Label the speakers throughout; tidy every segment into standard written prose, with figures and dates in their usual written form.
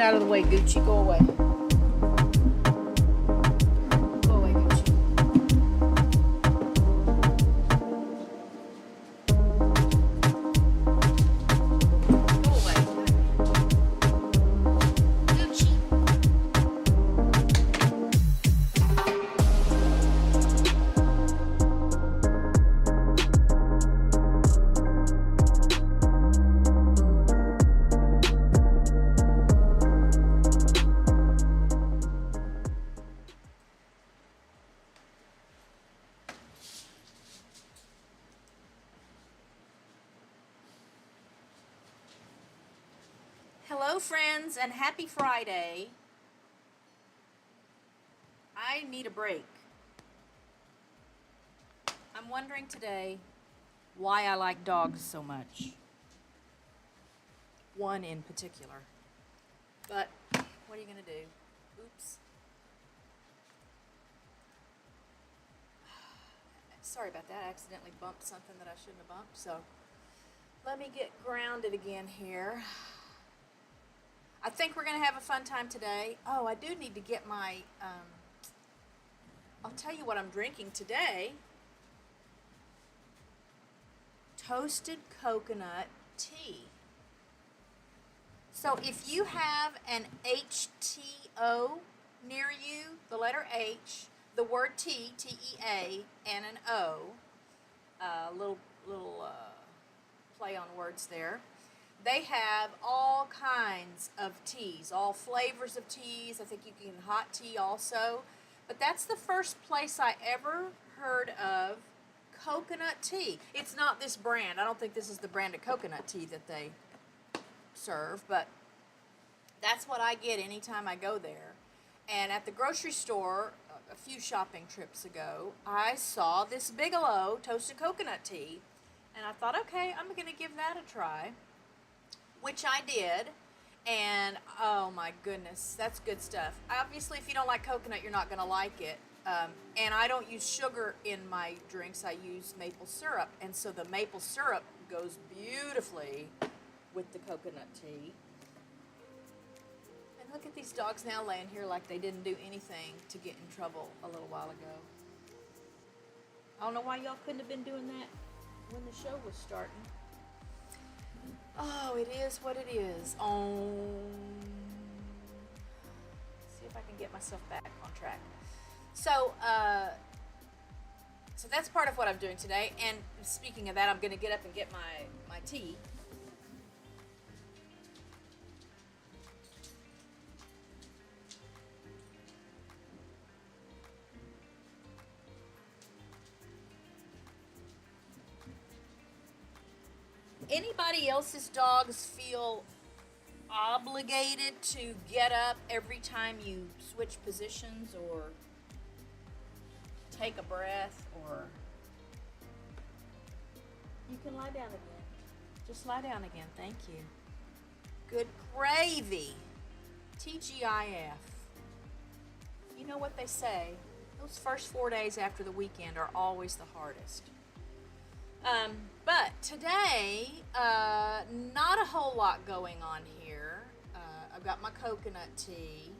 Speaker 1: out of the way, Gucci. Go away. Go away, Gucci. Go away. Gucci. Hello, friends, and happy Friday. I need a break. I'm wondering today why I like dogs so much. One in particular. But what are you going to do? Oops. Sorry about that. I accidentally bumped something that I shouldn't have bumped. So let me get grounded again here. I think we're going to have a fun time today. Oh, I do need to get my, I'll tell you what I'm drinking today. Toasted coconut tea. So if you have an HTO near you, the letter H, the word T, T-E-A, and an O, little play on words there. They have all kinds of teas, all flavors of teas. I think you can hot tea also. But that's the first place I ever heard of coconut tea. It's not this brand. I don't think this is the brand of coconut tea that they serve, but that's what I get anytime I go there. And at the grocery store, a few shopping trips ago, I saw this Bigelow toasted coconut tea. And I thought, okay, I'm going to give that a try. Which I did, and oh my goodness, that's good stuff. Obviously, if you don't like coconut, you're not going to like it. And I don't use sugar in my drinks. I use maple syrup, and so the maple syrup goes beautifully with the coconut tea. And look at these dogs now laying here like they didn't do anything to get in trouble a little while ago. I don't know why y'all couldn't have been doing that when the show was starting. Oh, it is what it is. See if I can get myself back on track. So that's part of what I'm doing today. And speaking of that, I'm going to get up and get my tea. Anybody else's dogs feel obligated to get up every time you switch positions or take a breath, or you can lie down again. Just lie down again. Thank you. Good gravy. TGIF. You know what they say, those first 4 days after the weekend are always the hardest. But today, not a whole lot going on here. I've got my coconut tea,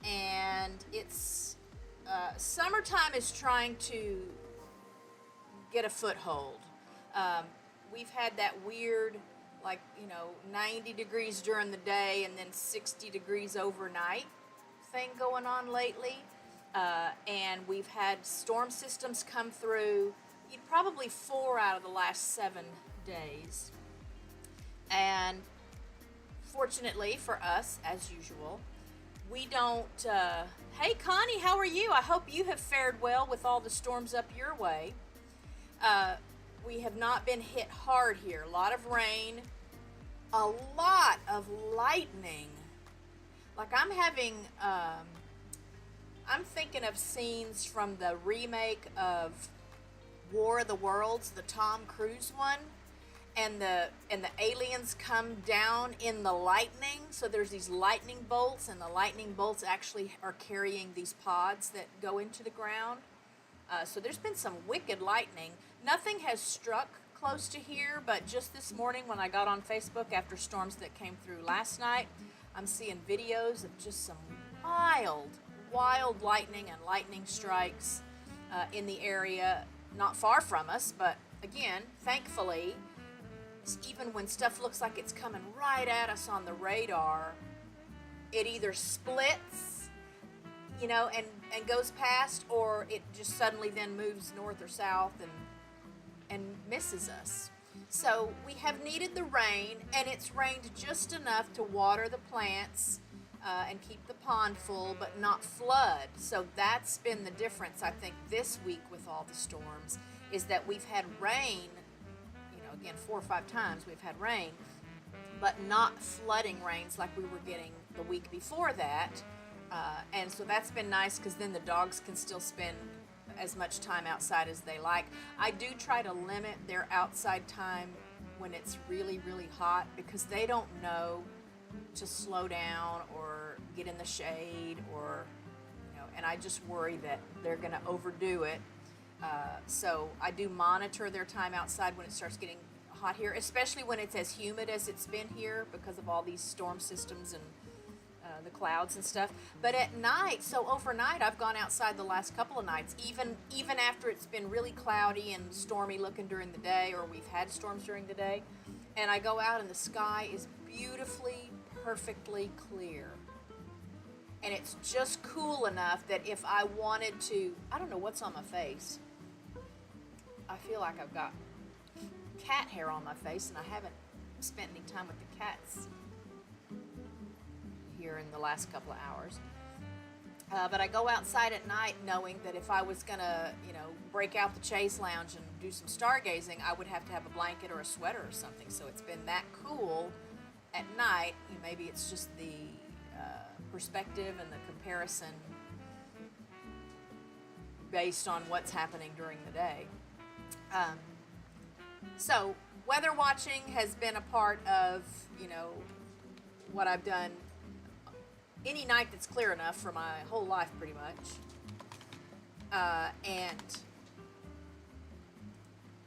Speaker 1: and it's summertime is trying to get a foothold. We've had that weird, 90 degrees during the day and then 60 degrees overnight thing going on lately. And we've had storm systems come through. Probably 4 out of the last 7 days. And fortunately for us, as usual, we don't, hey Connie, how are you? I hope you have fared well with all the storms up your way. We have not been hit hard here. A lot of rain, a lot of lightning. Like I'm thinking of scenes from the remake of War of the Worlds, the Tom Cruise one, and the aliens come down in the lightning. So there's these lightning bolts, and the lightning bolts actually are carrying these pods that go into the ground. So there's been some wicked lightning. Nothing has struck close to here, but just this morning when I got on Facebook after storms that came through last night, I'm seeing videos of just some wild lightning and lightning strikes in the area, not far from us. But again, thankfully, even when stuff looks like it's coming right at us on the radar, it either splits, and goes past, or it just suddenly then moves north or south and misses us. So we have needed the rain, and it's rained just enough to water the plants and keep the pond full, but not flood. So that's been the difference, I think, this week with all the storms, is that we've had rain, again, 4 or 5 times we've had rain, but not flooding rains like we were getting the week before that. And so that's been nice, because then the dogs can still spend as much time outside as they like. I do try to limit their outside time when it's really, really hot, because they don't know to slow down or get in the shade, or and I just worry that they're going to overdo it. So I do monitor their time outside when it starts getting hot here, especially when it's as humid as it's been here because of all these storm systems and the clouds and stuff. But at night, so overnight, I've gone outside the last couple of nights, even after it's been really cloudy and stormy looking during the day, or we've had storms during the day, and I go out and the sky is beautifully, perfectly clear. And it's just cool enough that if I wanted to, I don't know what's on my face. I feel like I've got cat hair on my face, and I haven't spent any time with the cats here in the last couple of hours. But I go outside at night knowing that if I was going to, break out the Chase Lounge and do some stargazing, I would have to have a blanket or a sweater or something. So it's been that cool at night. Maybe it's just the perspective and the comparison based on what's happening during the day. So weather watching has been a part of, what I've done any night that's clear enough for my whole life, pretty much. And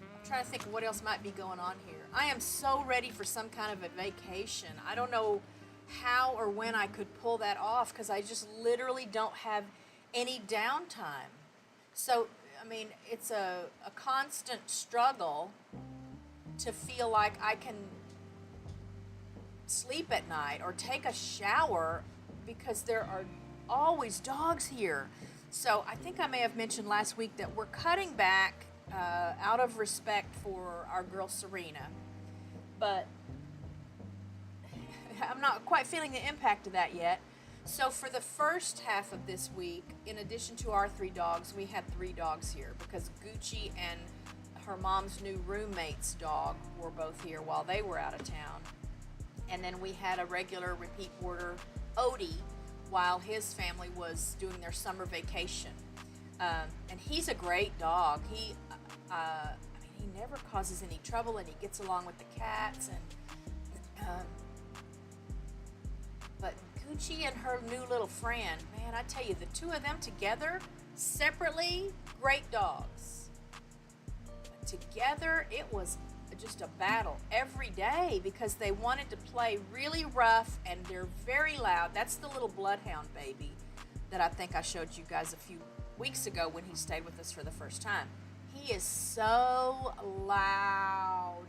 Speaker 1: I'm trying to think of what else might be going on here. I am so ready for some kind of a vacation. I don't know how or when I could pull that off, because I just literally don't have any downtime. So, it's a constant struggle to feel like I can sleep at night or take a shower, because there are always dogs here. So I think I may have mentioned last week that we're cutting back out of respect for our girl Serena. But I'm not quite feeling the impact of that yet. So for the first half of this week, in addition to our 3 dogs, we had 3 dogs here, because Gucci and her mom's new roommate's dog were both here while they were out of town. And then we had a regular repeat boarder, Odie, while his family was doing their summer vacation. And he's a great dog. He never causes any trouble, and he gets along with the cats. But Gucci and her new little friend, man, I tell you, the 2 of them together, separately, great dogs. But together, it was just a battle every day, because they wanted to play really rough, and they're very loud. That's the little bloodhound baby that I think I showed you guys a few weeks ago when he stayed with us for the first time. He is so loud,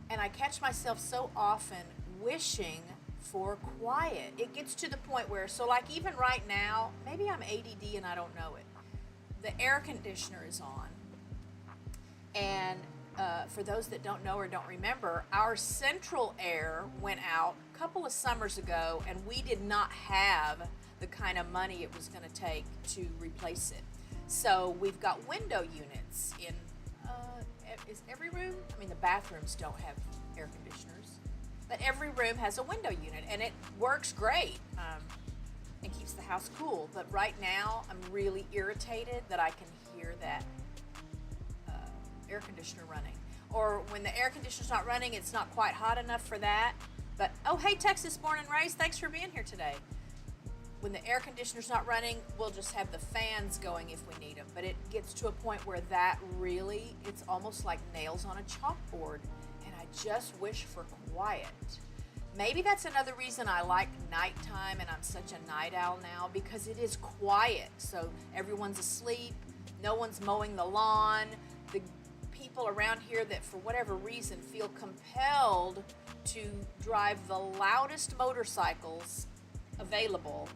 Speaker 1: and I catch myself so often wishing for quiet. It gets to the point where, so like even right now, maybe I'm ADD and I don't know it. The air conditioner is on, and for those that don't know or don't remember, our central air went out a couple of summers ago, and we did not have the kind of money it was going to take to replace it. So we've got window units in is every room? The bathrooms don't have air conditioners, but every room has a window unit, and it works great and keeps the house cool. But right now, I'm really irritated that I can hear that air conditioner running. Or when the air conditioner's not running, it's not quite hot enough for that. But, oh, hey, Texas born and raised, thanks for being here today. When the air conditioner's not running, we'll just have the fans going if we need them. But it gets to a point where that really, it's almost like nails on a chalkboard. And I just wish for quiet. maybe that's another reason I like nighttime and I'm such a night owl now, because it is quiet. So everyone's asleep, no one's mowing the lawn. The people around here that for whatever reason feel compelled to drive the loudest motorcycles available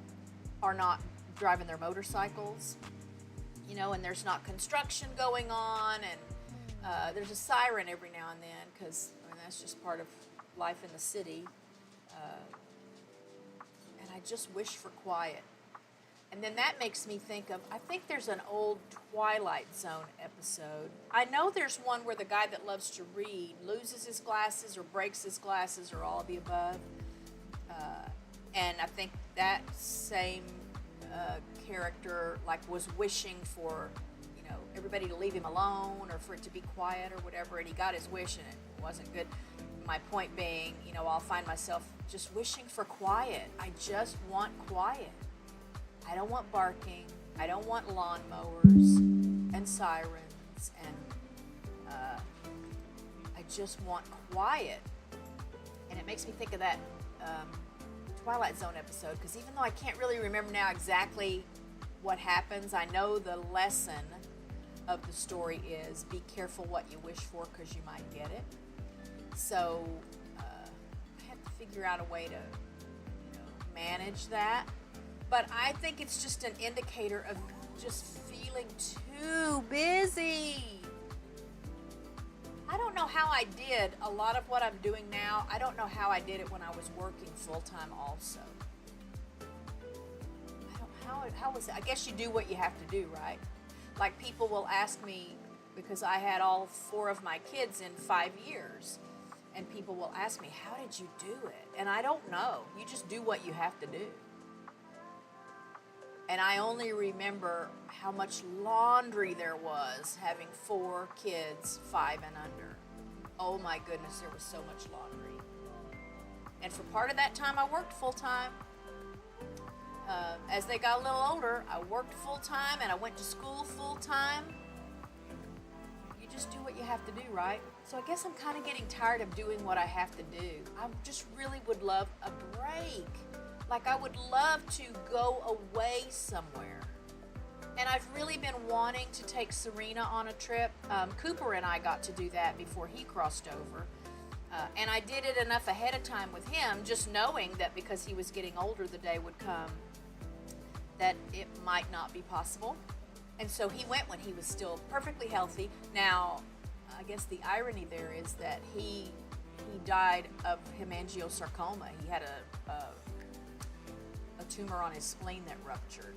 Speaker 1: are not driving their motorcycles, and there's not construction going on, and there's a siren every now and then, because that's just part of life in the city. And I just wish for quiet. And then that makes me think of, I think there's an old Twilight Zone episode. I know there's one where the guy that loves to read loses his glasses or breaks his glasses or all of the above. And I think that same character was wishing for, everybody to leave him alone or for it to be quiet or whatever, and he got his wish and it wasn't good. My point being, I'll find myself just wishing for quiet. I just want quiet. I don't want barking. I don't want lawnmowers and sirens, and I just want quiet. And it makes me think of that Twilight Zone episode, because even though I can't really remember now exactly what happens, I know the lesson of the story is be careful what you wish for, because you might get it. So I have to figure out a way to manage that. But I think it's just an indicator of just feeling too busy. I don't know how I did a lot of what I'm doing now. I don't know how I did it when I was working full-time also. How was it? I guess you do what you have to do, right? Like, people will ask me, because I had all 4 of my kids in 5 years, and people will ask me, how did you do it? And I don't know. You just do what you have to do. And I only remember how much laundry there was having 4 kids, 5 and under. Oh my goodness, there was so much laundry. And for part of that time, I worked full time. As they got a little older, I worked full time and I went to school full time. You just do what you have to do, right? So I guess I'm kind of getting tired of doing what I have to do. I just really would love a break. Like, I would love to go away somewhere. And I've really been wanting to take Serena on a trip. Cooper and I got to do that before he crossed over. And I did it enough ahead of time with him, just knowing that because he was getting older, the day would come that it might not be possible. And so he went when he was still perfectly healthy. Now, I guess the irony there is that he died of hemangiosarcoma. He had a tumor on his spleen that ruptured.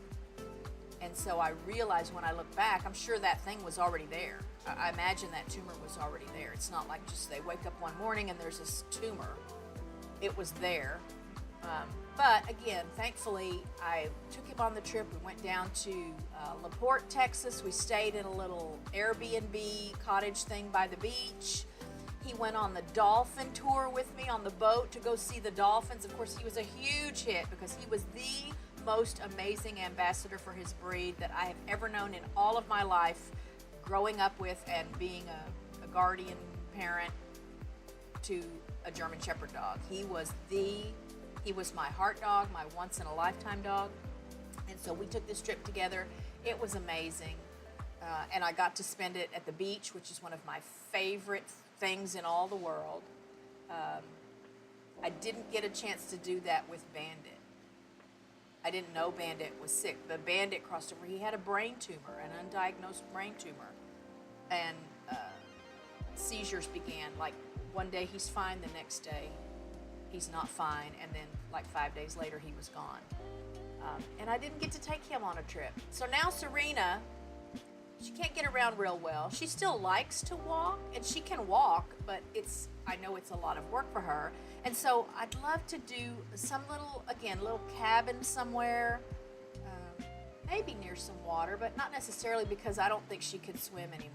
Speaker 1: And so I realized when I look back, I'm sure that thing was already there. I imagine that tumor was already there. It's not like just they wake up one morning and there's this tumor. It was there. But again, thankfully, I took him on the trip. We went down to LaPorte, Texas. We stayed in a little Airbnb cottage thing by the beach. He went on the dolphin tour with me on the boat to go see the dolphins. Of course, he was a huge hit because he was the most amazing ambassador for his breed that I have ever known in all of my life, growing up with and being a guardian parent to a German Shepherd dog. He was my heart dog, my once-in-a-lifetime dog. And so we took this trip together. It was amazing. And I got to spend it at the beach, which is one of my favorite things in all the world. I didn't get a chance to do that with Bandit. I didn't know Bandit was sick. But Bandit crossed over. He had a brain tumor, an undiagnosed brain tumor. And seizures began. Like, one day he's fine, the next day he's not fine. And then like 5 days later he was gone. And I didn't get to take him on a trip. So now Serena, she can't get around real well. She still likes to walk, and she can walk, but I know it's a lot of work for her. And so I'd love to do some little cabin somewhere, maybe near some water, but not necessarily, because I don't think she could swim anymore.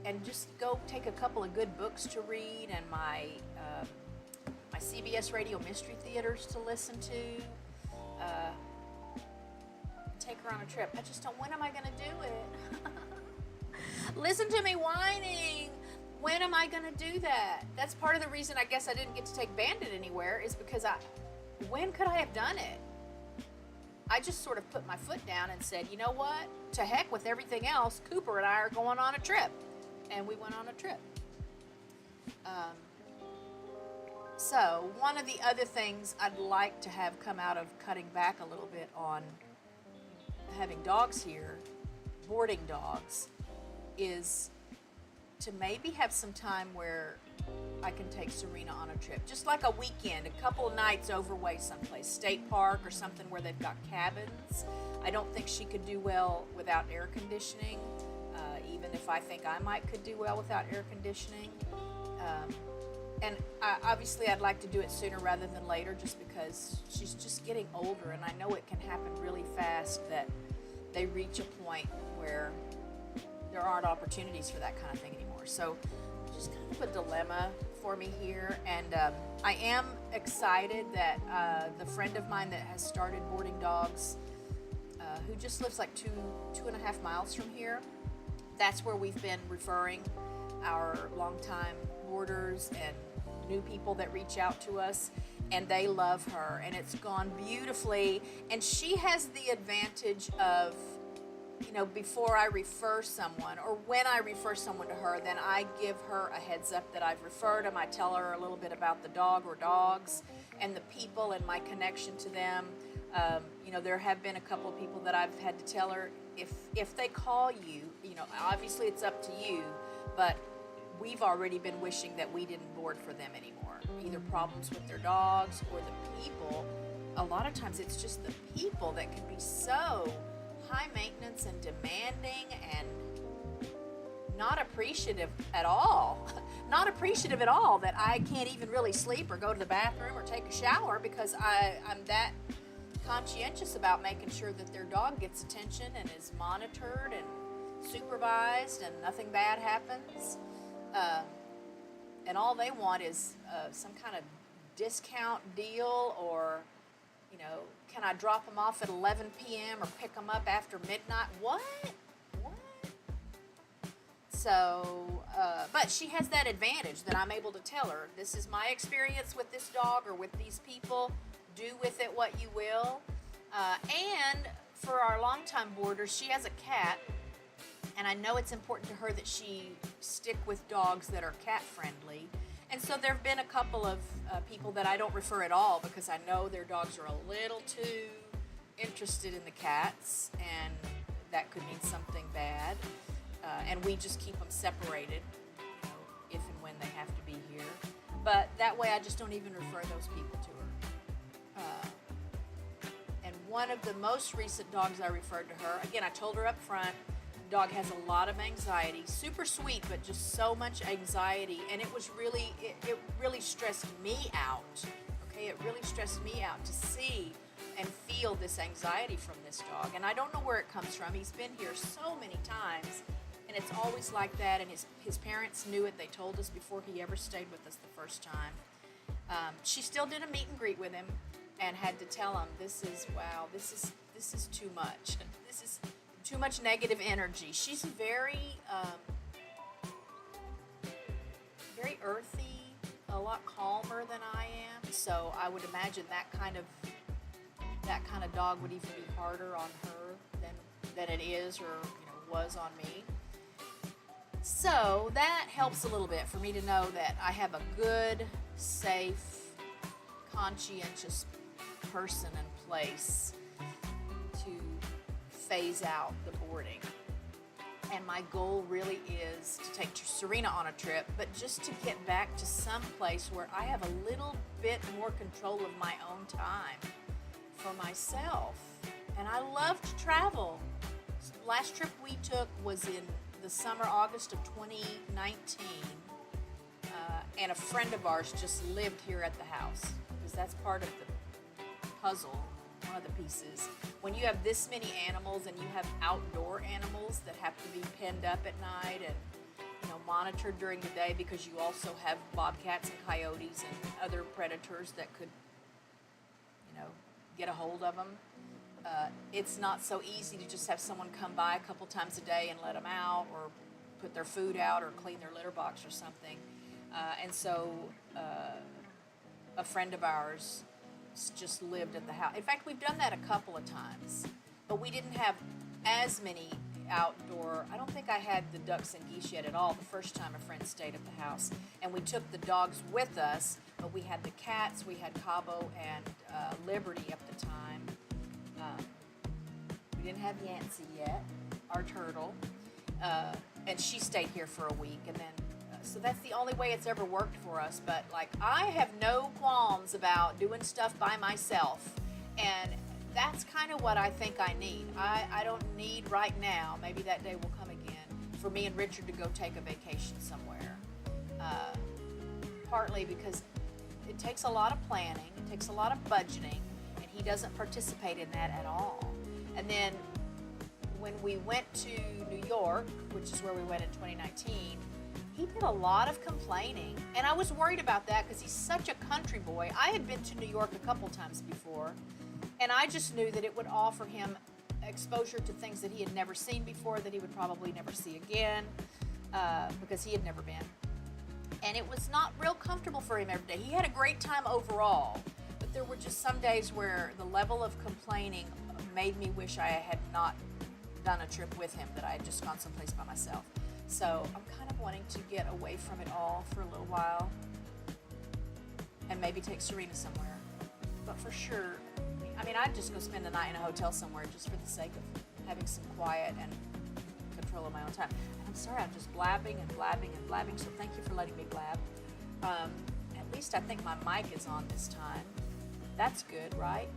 Speaker 1: And just go take a couple of good books to read, and my CBS Radio Mystery Theaters to listen to. Take her on a trip. I just don't. When am I going to do it? Listen to me whining. When am I going to do that? That's part of the reason I guess I didn't get to take Bandit anywhere, is because when could I have done it? I just sort of put my foot down and said, you know what? To heck with everything else. Cooper and I are going on a trip. And we went on a trip. So one of the other things I'd like to have come out of cutting back a little bit on having dogs here, boarding dogs, is to maybe have some time where I can take Serena on a trip. Just like a weekend, a couple of nights overway someplace, state park or something where they've got cabins. I don't think she could do well without air conditioning, even if I think I could do well without air conditioning. And obviously I'd like to do it sooner rather than later, just because she's just getting older, and I know it can happen really fast that they reach a point where there aren't opportunities for that kind of thing anymore. So just kind of a dilemma for me here, and I am excited that the friend of mine that has started boarding dogs, who just lives like 2.5 miles from here, that's where we've been referring our longtime boarders and new people that reach out to us, and they love her, and it's gone beautifully. And she has the advantage of, you know, before I refer someone, or when I refer someone to her, then I give her a heads up that I've referred them. I tell her a little bit about the dog or dogs and the people and my connection to them. You know, there have been a couple of people that I've had to tell her, if they call you, you know, obviously it's up to you, but we've already been wishing that we didn't board for them anymore. Either problems with their dogs or the people. A lot of times it's just the people that can be so high maintenance and demanding and not appreciative at all. Not appreciative at all that I can't even really sleep or go to the bathroom or take a shower because I'm that conscientious about making sure that their dog gets attention and is monitored and supervised and nothing bad happens. And all they want is some kind of discount deal, or, you know, can I drop them off at 11 p.m. or pick them up after midnight? What? So, but she has that advantage that I'm able to tell her, this is my experience with this dog or with these people. Do with it what you will. And for our longtime boarders, she has a cat. And I know it's important to her that she stick with dogs that are cat friendly. And so there have been a couple of people that I don't refer at all because I know their dogs are a little too interested in the cats, and that could mean something bad. And we just keep them separated, you know, if and when they have to be here. But that way I just don't even refer those people to her. And one of the most recent dogs I referred to her, again, I told her up front, dog has a lot of anxiety, super sweet, but just so much anxiety, and it was really, it really stressed me out, okay? It really stressed me out to see and feel this anxiety from this dog, and I don't know where it comes from. He's been here so many times, and it's always like that, and his parents knew it. They told us before he ever stayed with us the first time. She still did a meet and greet with him and had to tell him, this is too much. This is too much negative energy. She's very earthy, a lot calmer than I am. So I would imagine that kind of dog would even be harder on her than it is, or, you know, was on me. So that helps a little bit for me to know that I have a good, safe, conscientious person in place to phase out the boarding. And my goal really is to take Serena on a trip, but just to get back to some place where I have a little bit more control of my own time for myself. And I love to travel. The last trip we took was in the summer, August of 2019. And a friend of ours just lived here at the house, because that's part of the puzzle, one of the pieces. When you have this many animals and you have outdoor animals that have to be penned up at night and, you know, monitored during the day, because you also have bobcats and coyotes and other predators that could, you know, get a hold of them. It's not so easy to just have someone come by a couple times a day and let them out, or put their food out or clean their litter box or something. And so a friend of ours just lived at the house. In fact, we've done that a couple of times, but we didn't have as many outdoor. I don't think I had the ducks and geese yet at all the first time a friend stayed at the house. And we took the dogs with us, but we had the cats, we had Cabo and Liberty at the time. We didn't have Yancy yet, our turtle. And she stayed here for a week, and then so that's the only way it's ever worked for us. But like, I have no qualms about doing stuff by myself, and that's kind of what I think I need. I don't need right now, maybe that day will come again, for me and Richard to go take a vacation somewhere. Partly because it takes a lot of planning, it takes a lot of budgeting, and he doesn't participate in that at all. And then when we went to New York, which is where we went in 2019, he did a lot of complaining. And I was worried about that because he's such a country boy. I had been to New York a couple times before, and I just knew that it would offer him exposure to things that he had never seen before, that he would probably never see again, because he had never been. And it was not real comfortable for him every day. He had a great time overall, but there were just some days where the level of complaining made me wish I had not done a trip with him, that I had just gone someplace by myself. So I'm kind of wanting to get away from it all for a little while and maybe take Serena somewhere. But for sure, I mean, I'd just go spend the night in a hotel somewhere just for the sake of having some quiet and control of my own time. And I'm sorry, I'm just blabbing and blabbing and blabbing, so thank you for letting me blab. At least I think my mic is on this time. That's good, right?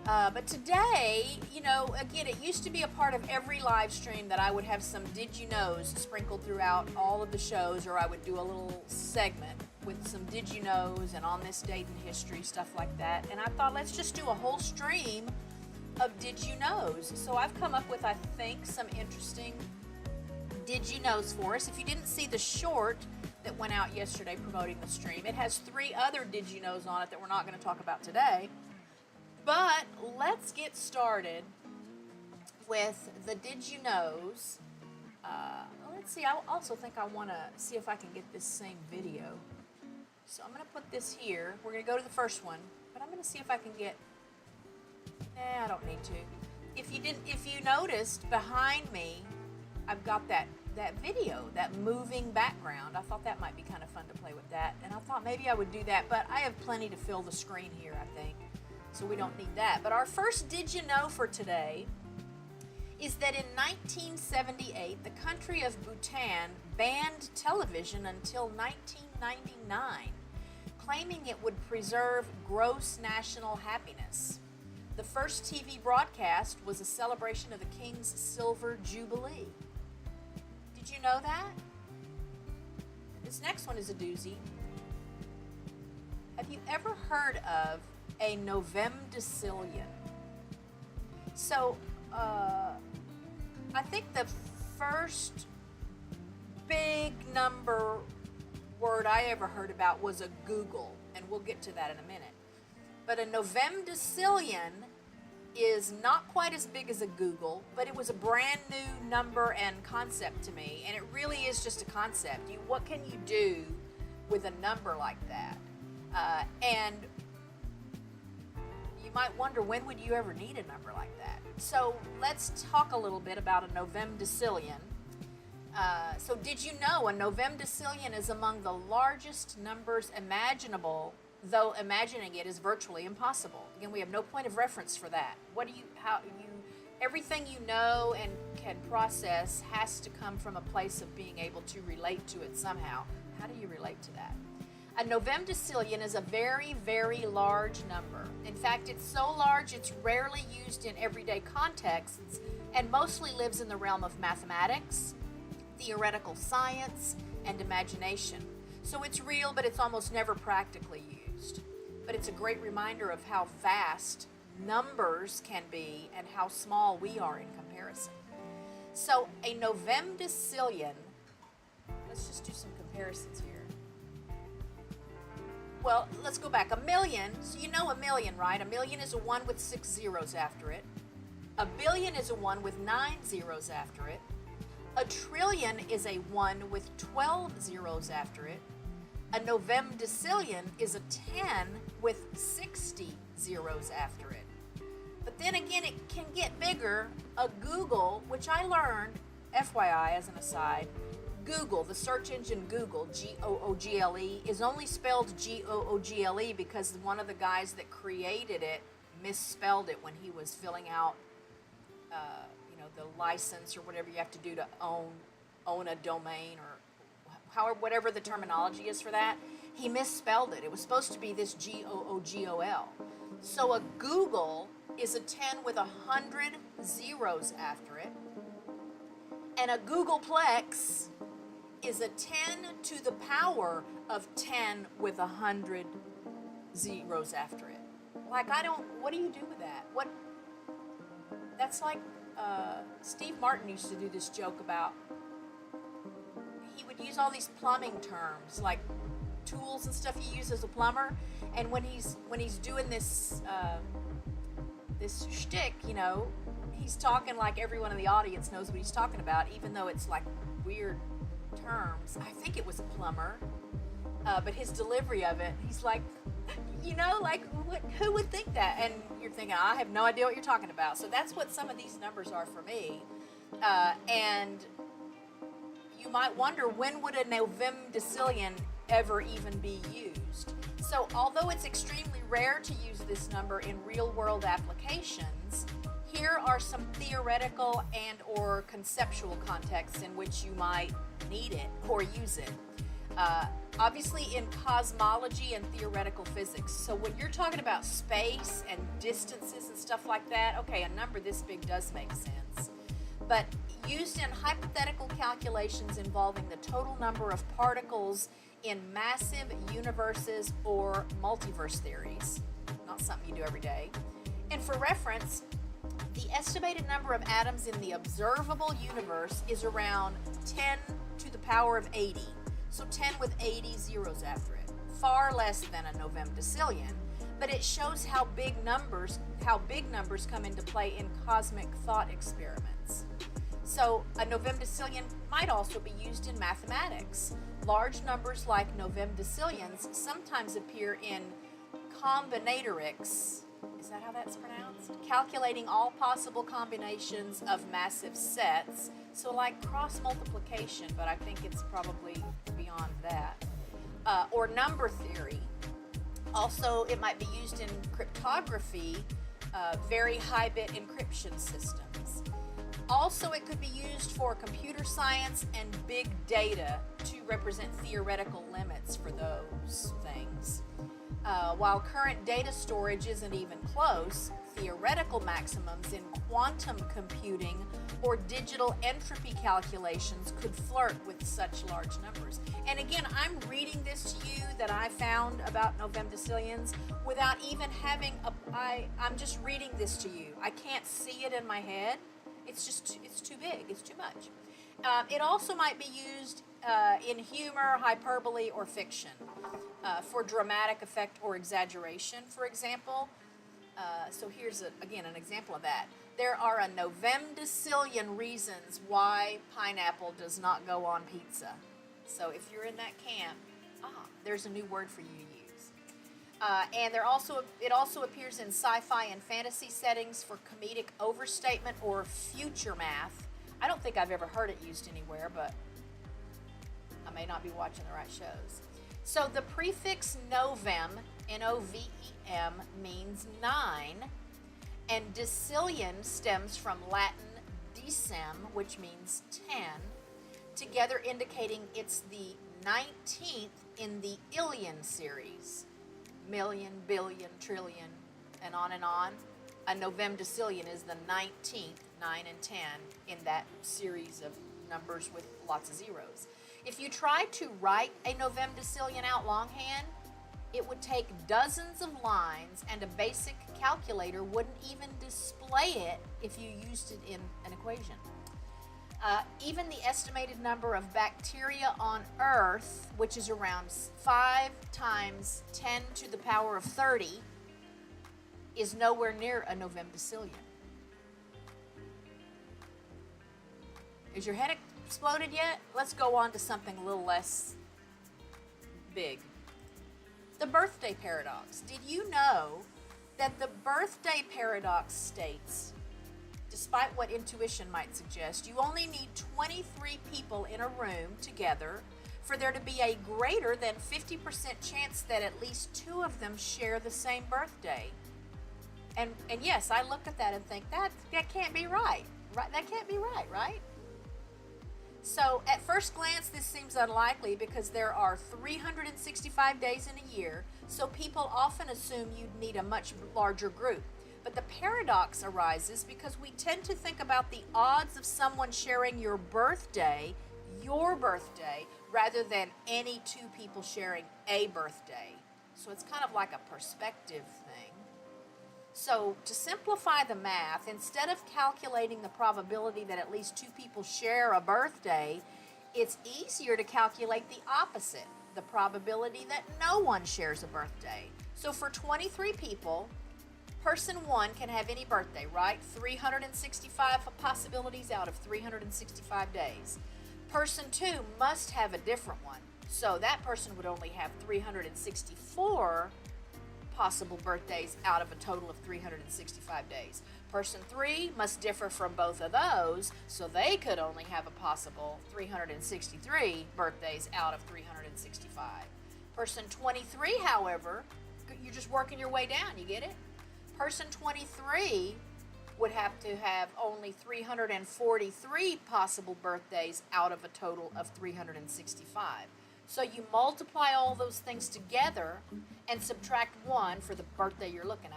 Speaker 1: But today, you know, again, it used to be a part of every live stream that I would have some Did You Knows sprinkled throughout all of the shows, or I would do a little segment with some Did You Knows and on this date in history, stuff like that. And I thought, let's just do a whole stream of Did You Knows. So I've come up with, I think, some interesting Did You Knows for us. If you didn't see the short that went out yesterday promoting the stream, it has 3 other Did You Knows on it that we're not going to talk about today. But let's get started with the Did You Knows. Let's see, I also think I want to see if I can get this same video. So I'm going to put this here. We're going to go to the first one, but I'm going to see if I can get, I don't need to. If you noticed behind me, I've got that video, that moving background. I thought that might be kind of fun to play with that, and I thought maybe I would do that, but I have plenty to fill the screen here, I think. So we don't need that. But our first Did You Know for today is that in 1978, the country of Bhutan banned television until 1999, claiming it would preserve gross national happiness. The first TV broadcast was a celebration of the King's Silver Jubilee. Did you know that? This next one is a doozy. Have you ever heard of a Novemdecillion? So, I think the first big number word I ever heard about was a Google, and we'll get to that in a minute. But a Novemdecillion is not quite as big as a Google, but it was a brand new number and concept to me, and it really is just a concept. What can you do with a number like that? And you might wonder, when would you ever need a number like that? So let's talk a little bit about a Novemdecillion. So did you know a Novemdecillion is among the largest numbers imaginable, though imagining it is virtually impossible? Again, we have no point of reference for that. Everything you know and can process has to come from a place of being able to relate to it somehow. How do you relate to that? A Novemdecillion is a very, very large number. In fact, it's so large it's rarely used in everyday contexts and mostly lives in the realm of mathematics, theoretical science, and imagination. So it's real, but it's almost never practically used. But it's a great reminder of how vast numbers can be and how small we are in comparison. So a Novemdecillion, let's just do some comparisons here. Well, let's go back. A million, so you know a million, right? A million is a 1 with 6 zeros after it. A billion is a 1 with 9 zeros after it. A trillion is a 1 with 12 zeros after it. A novemdecillion is a 10 with 60 zeros after it. But then again, it can get bigger. A Google, which I learned, FYI as an aside, Google, the search engine Google, Google, is only spelled Google because one of the guys that created it misspelled it when he was filling out, the license or whatever you have to do to own a domain, or however, whatever the terminology is for that. He misspelled it. It was supposed to be this Googol. So a Google is a 10 with 100 zeros after it, and a Googleplex is a 10 to the power of 10 with 100 zeros after it. Like, what do you do with that? That's like, Steve Martin used to do this joke about, he would use all these plumbing terms, like tools and stuff you use as a plumber, and when he's doing this, this shtick, he's talking like everyone in the audience knows what he's talking about, even though it's like weird terms. I think it was a plumber, but his delivery of it, he's like, who would think that? And you're thinking, I have no idea what you're talking about. So that's what some of these numbers are for me. And you might wonder, when would a novemdecillion ever even be used? So although it's extremely rare to use this number in real-world applications, here are some theoretical and or conceptual contexts in which you might need it or use it. Obviously in cosmology and theoretical physics. So when you're talking about space and distances and stuff like that, okay, a number this big does make sense. But used in hypothetical calculations involving the total number of particles in massive universes or multiverse theories, not something you do every day. And for reference, the estimated number of atoms in the observable universe is around 10 to the power of 80. So 10 with 80 zeros after it. Far less than a novemdecillion, but it shows how big numbers come into play in cosmic thought experiments. So a novemdecillion might also be used in mathematics. Large numbers like novemdecillions sometimes appear in combinatorics. Is that how that's pronounced? Calculating all possible combinations of massive sets. So like cross multiplication, but I think it's probably beyond that. Or number theory. Also, it might be used in cryptography, very high bit encryption systems. Also, it could be used for computer science and big data to represent theoretical limits for those things. While current data storage isn't even close, theoretical maximums in quantum computing or digital entropy calculations could flirt with such large numbers. And again, I'm reading this to you that I found about novemdecillions without even having I'm just reading this to you. I can't see it in my head. It's too big. It's too much. It also might be used in humor, hyperbole, or fiction for dramatic effect or exaggeration, for example. So here's, again, an example of that. There are a novemdecillion reasons why pineapple does not go on pizza. So if you're in that camp, there's a new word for you to use. And it also appears in sci-fi and fantasy settings for comedic overstatement or future math. I don't think I've ever heard it used anywhere, but I may not be watching the right shows. So the prefix novem, N-O-V-E-M, means 9, and decillion stems from Latin decem, which means 10, together indicating it's the 19th in the Illion series. Million, billion, trillion, and on and on. A novemdecillion is the 19th, 9 and 10, in that series of numbers with lots of zeros. If you tried to write a novemdecillion out longhand, it would take dozens of lines, and a basic calculator wouldn't even display it if you used it in an equation. Even the estimated number of bacteria on Earth, which is around 5 times 10 to the power of 30, is nowhere near a novemdecillion. Is your head exploded yet? Let's go on to something a little less big. The birthday paradox. Did you know that the birthday paradox states, despite what intuition might suggest, you only need 23 people in a room together for there to be a greater than 50% chance that at least 2 of them share the same birthday? And yes, I look at that and think that can't be right. Right? That can't be right, right? So at first glance, this seems unlikely because there are 365 days in a year, so people often assume you'd need a much larger group. But the paradox arises because we tend to think about the odds of someone sharing your birthday, rather than any 2 people sharing a birthday. So it's kind of like a perspective thing. So to simplify the math, instead of calculating the probability that at least 2 people share a birthday, it's easier to calculate the opposite, the probability that no one shares a birthday. So for 23 people, person 1 can have any birthday, right? 365 possibilities out of 365 days. Person 2 must have a different one. So that person would only have 364 possible birthdays out of a total of 365 days. Person 3 must differ from both of those, so they could only have a possible 363 birthdays out of 365. Person 23, however, you're just working your way down, you get it? Person 23 would have to have only 343 possible birthdays out of a total of 365. So you multiply all those things together and subtract 1 for the birthday you're looking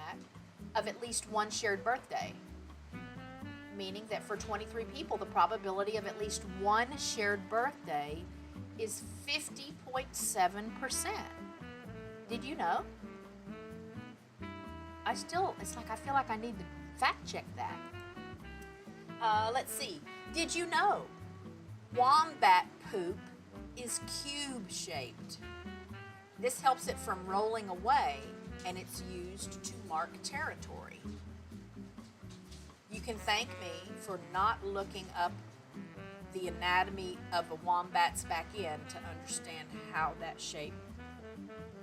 Speaker 1: at least 1 shared birthday. Meaning that for 23 people, the probability of at least 1 shared birthday is 50.7%. Did you know? I feel like I need to fact check that. Let's see. Did you know wombat poop is cube-shaped? This helps it from rolling away, and it's used to mark territory. You can thank me for not looking up the anatomy of a wombat's back end to understand how that shape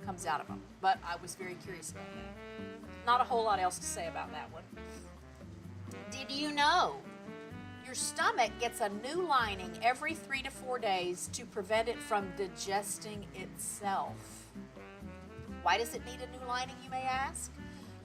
Speaker 1: comes out of them, but I was very curious about that. Not a whole lot else to say about that one. Did you know your stomach gets a new lining every 3 to 4 days to prevent it from digesting itself? Why does it need a new lining, you may ask?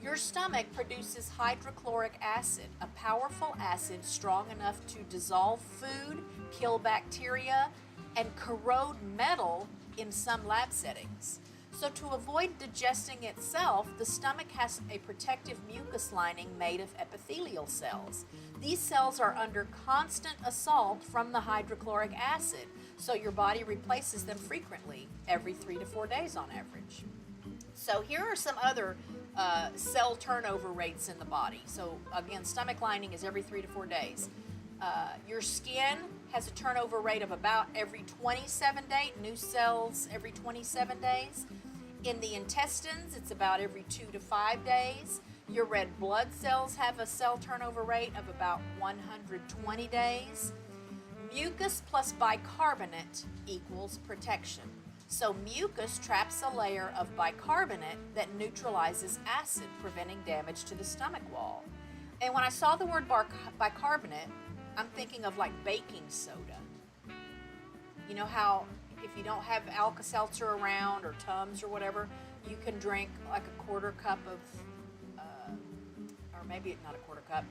Speaker 1: Your stomach produces hydrochloric acid, a powerful acid strong enough to dissolve food, kill bacteria, and corrode metal in some lab settings. So to avoid digesting itself, the stomach has a protective mucus lining made of epithelial cells. These cells are under constant assault from the hydrochloric acid, so your body replaces them frequently, every 3 to 4 days on average. So here are some other cell turnover rates in the body. So again, stomach lining is every 3 to 4 days. Your skin has a turnover rate of about every 27 days, new cells every 27 days. In the intestines, it's about every 2 to 5 days. Your red blood cells have a cell turnover rate of about 120 days. Mucus plus bicarbonate equals protection. So mucus traps a layer of bicarbonate that neutralizes acid, preventing damage to the stomach wall. And when I saw the word bicarbonate, I'm thinking of like baking soda. You know how if you don't have Alka-Seltzer around or Tums or whatever, you can drink like a quarter cup of, or maybe not a quarter cup,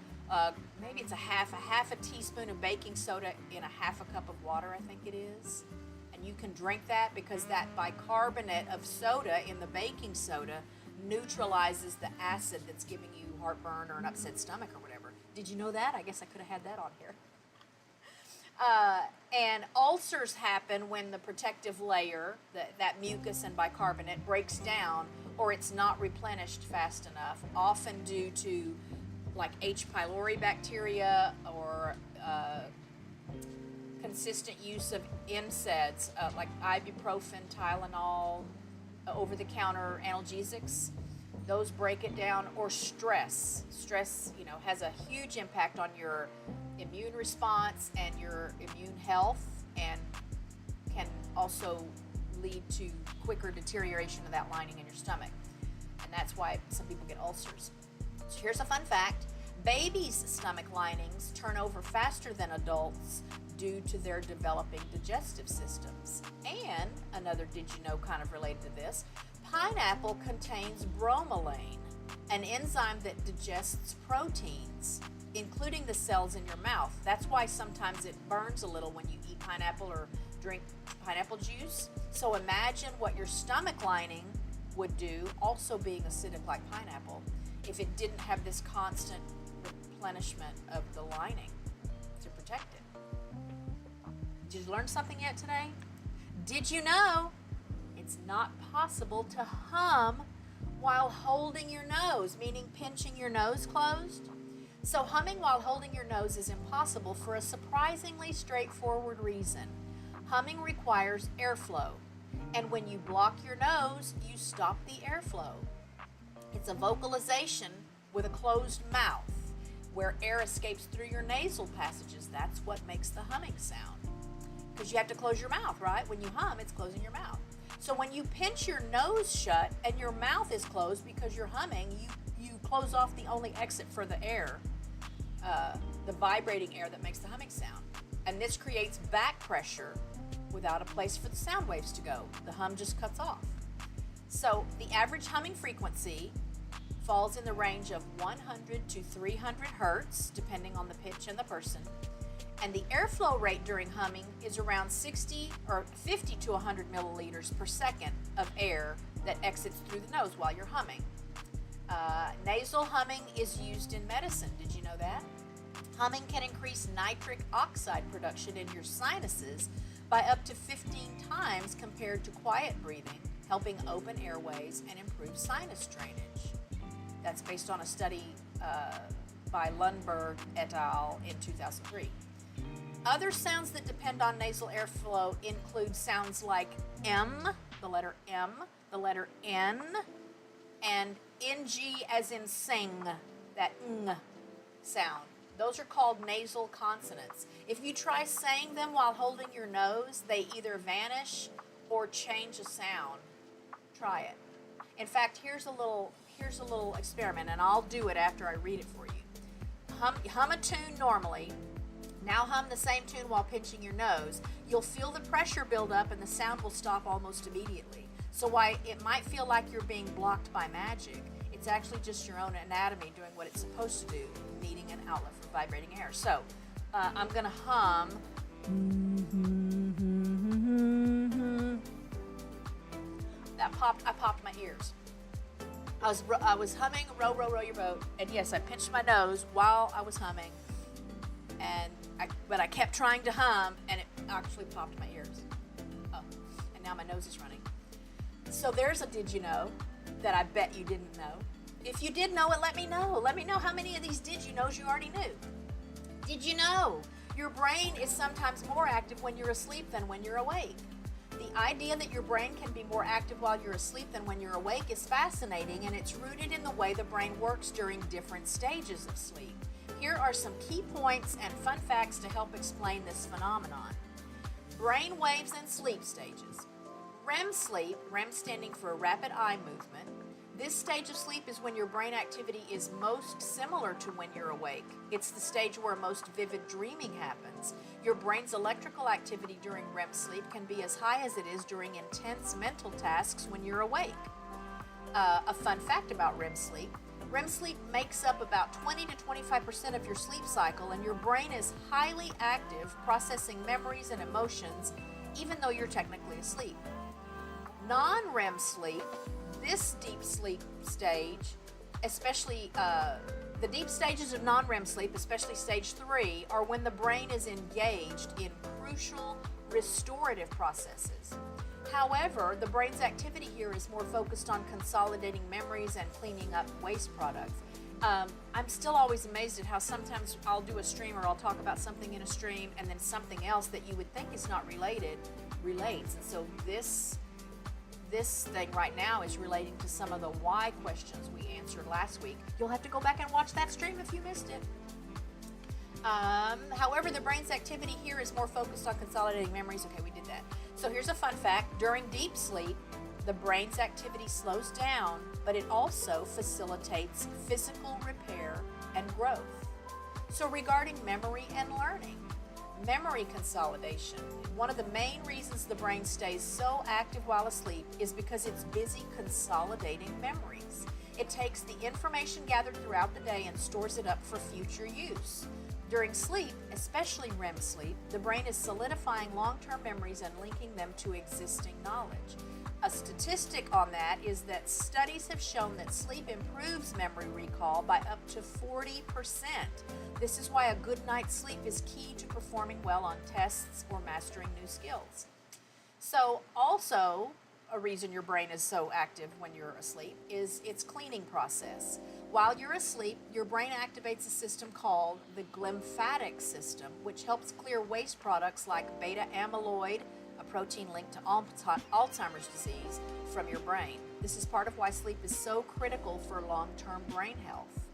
Speaker 1: maybe it's a half a teaspoon of baking soda in a half a cup of water, I think it is. And you can drink that because that bicarbonate of soda in the baking soda neutralizes the acid that's giving you heartburn or an upset stomach or whatever. Did you know that? I guess I could have had that on here. And ulcers happen when the protective layer, that mucus and bicarbonate, breaks down or it's not replenished fast enough, often due to like H. pylori bacteria or consistent use of NSAIDs, like ibuprofen, Tylenol, over-the-counter analgesics. Those break it down, or stress. Stress, has a huge impact on your immune response and your immune health, and can also lead to quicker deterioration of that lining in your stomach. And that's why some people get ulcers. So here's a fun fact. Babies' stomach linings turn over faster than adults due to their developing digestive systems. And another did you know kind of related to this, pineapple contains bromelain, an enzyme that digests proteins, including the cells in your mouth. That's why sometimes it burns a little when you eat pineapple or drink pineapple juice. So imagine what your stomach lining would do, also being acidic like pineapple, if it didn't have this constant replenishment of the lining to protect it. Did you learn something yet today? Did you know it's not possible to hum while holding your nose, meaning pinching your nose closed? So humming while holding your nose is impossible for a surprisingly straightforward reason. Humming requires airflow, and when you block your nose, you stop the airflow. It's a vocalization with a closed mouth, where air escapes through your nasal passages. That's what makes the humming sound. Because you have to close your mouth, right? When you hum, it's closing your mouth. So when you pinch your nose shut and your mouth is closed because you're humming, you close off the only exit for the air, the vibrating air that makes the humming sound. And this creates back pressure without a place for the sound waves to go. The hum just cuts off. So the average humming frequency falls in the range of 100 to 300 hertz, depending on the pitch and the person. And the airflow rate during humming is around 50 to 100 milliliters per second of air that exits through the nose while you're humming. Nasal humming is used in medicine. Did you know that? Humming can increase nitric oxide production in your sinuses by up to 15 times compared to quiet breathing, helping open airways and improve sinus drainage. That's based on a study by Lundberg et al. In 2003. Other sounds that depend on nasal airflow include sounds like M, the letter M, the letter N, and NG as in sing, that ng sound. Those are called nasal consonants. If you try saying them while holding your nose, they either vanish or change a sound. Try it. In fact, here's a little experiment, and I'll do it after I read it for you. Hum a tune normally. Now hum the same tune while pinching your nose. You'll feel the pressure build up and the sound will stop almost immediately. So while it might feel like you're being blocked by magic, it's actually just your own anatomy doing what it's supposed to do, needing an outlet for vibrating air. So I'm going to hum. I popped my ears. I was humming Row, Row, Row Your Boat, and yes, I pinched my nose while I was humming, but I kept trying to hum, and it actually popped my ears. Oh, and now my nose is running. So there's a did you know that I bet you didn't know. If you did know it, let me know. Let me know how many of these did you knows you already knew. Did you know your brain is sometimes more active when you're asleep than when you're awake? The idea that your brain can be more active while you're asleep than when you're awake is fascinating, and it's rooted in the way the brain works during different stages of sleep. Here are some key points and fun facts to help explain this phenomenon. Brain waves and sleep stages. REM sleep, REM standing for rapid eye movement. This stage of sleep is when your brain activity is most similar to when you're awake. It's the stage where most vivid dreaming happens. Your brain's electrical activity during REM sleep can be as high as it is during intense mental tasks when you're awake. A fun fact about REM sleep makes up about 20 to 25% of your sleep cycle, and your brain is highly active, processing memories and emotions, even though you're technically asleep. Non-REM sleep, this deep sleep stage, especially the deep stages of non-REM sleep, especially stage 3, are when the brain is engaged in crucial restorative processes. However, the brain's activity here is more focused on consolidating memories and cleaning up waste products. I'm still always amazed at how sometimes I'll do a stream or I'll talk about something in a stream and then something else that you would think is not related relates. And so this thing right now is relating to some of the why questions we answered last week. You'll have to go back and watch that stream if you missed it. However, the brain's activity here is more focused on consolidating memories. Okay, we did that. So here's a fun fact. During deep sleep, the brain's activity slows down, but it also facilitates physical repair and growth. So regarding memory and learning, memory consolidation. One of the main reasons the brain stays so active while asleep is because it's busy consolidating memories. It takes the information gathered throughout the day and stores it up for future use. During sleep, especially REM sleep, the brain is solidifying long-term memories and linking them to existing knowledge. A statistic on that is that studies have shown that sleep improves memory recall by up to 40%. This is why a good night's sleep is key to performing well on tests or mastering new skills. So also, a reason your brain is so active when you're asleep is its cleaning process. While you're asleep, your brain activates a system called the glymphatic system, which helps clear waste products like beta amyloid, a protein linked to Alzheimer's disease, from your brain. This is part of why sleep is so critical for long-term brain health.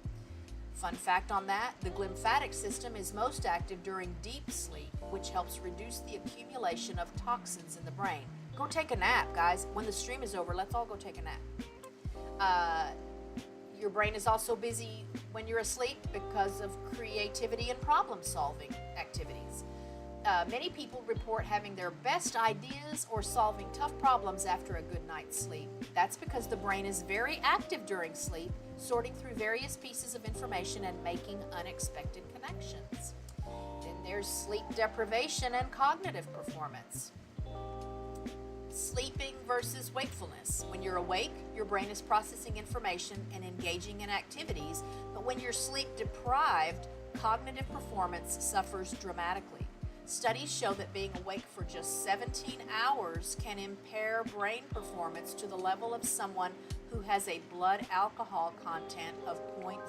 Speaker 1: Fun fact on that, the glymphatic system is most active during deep sleep, which helps reduce the accumulation of toxins in the brain. Go take a nap, guys. When the stream is over, let's all go take a nap. Your brain is also busy when you're asleep because of creativity and problem-solving activities. Many people report having their best ideas or solving tough problems after a good night's sleep. That's because the brain is very active during sleep, sorting through various pieces of information and making unexpected connections. Then there's sleep deprivation and cognitive performance. Sleeping versus wakefulness. When you're awake, your brain is processing information and engaging in activities, but when you're sleep deprived, cognitive performance suffers dramatically. Studies show that being awake for just 17 hours can impair brain performance to the level of someone who has a blood alcohol content of 0.05.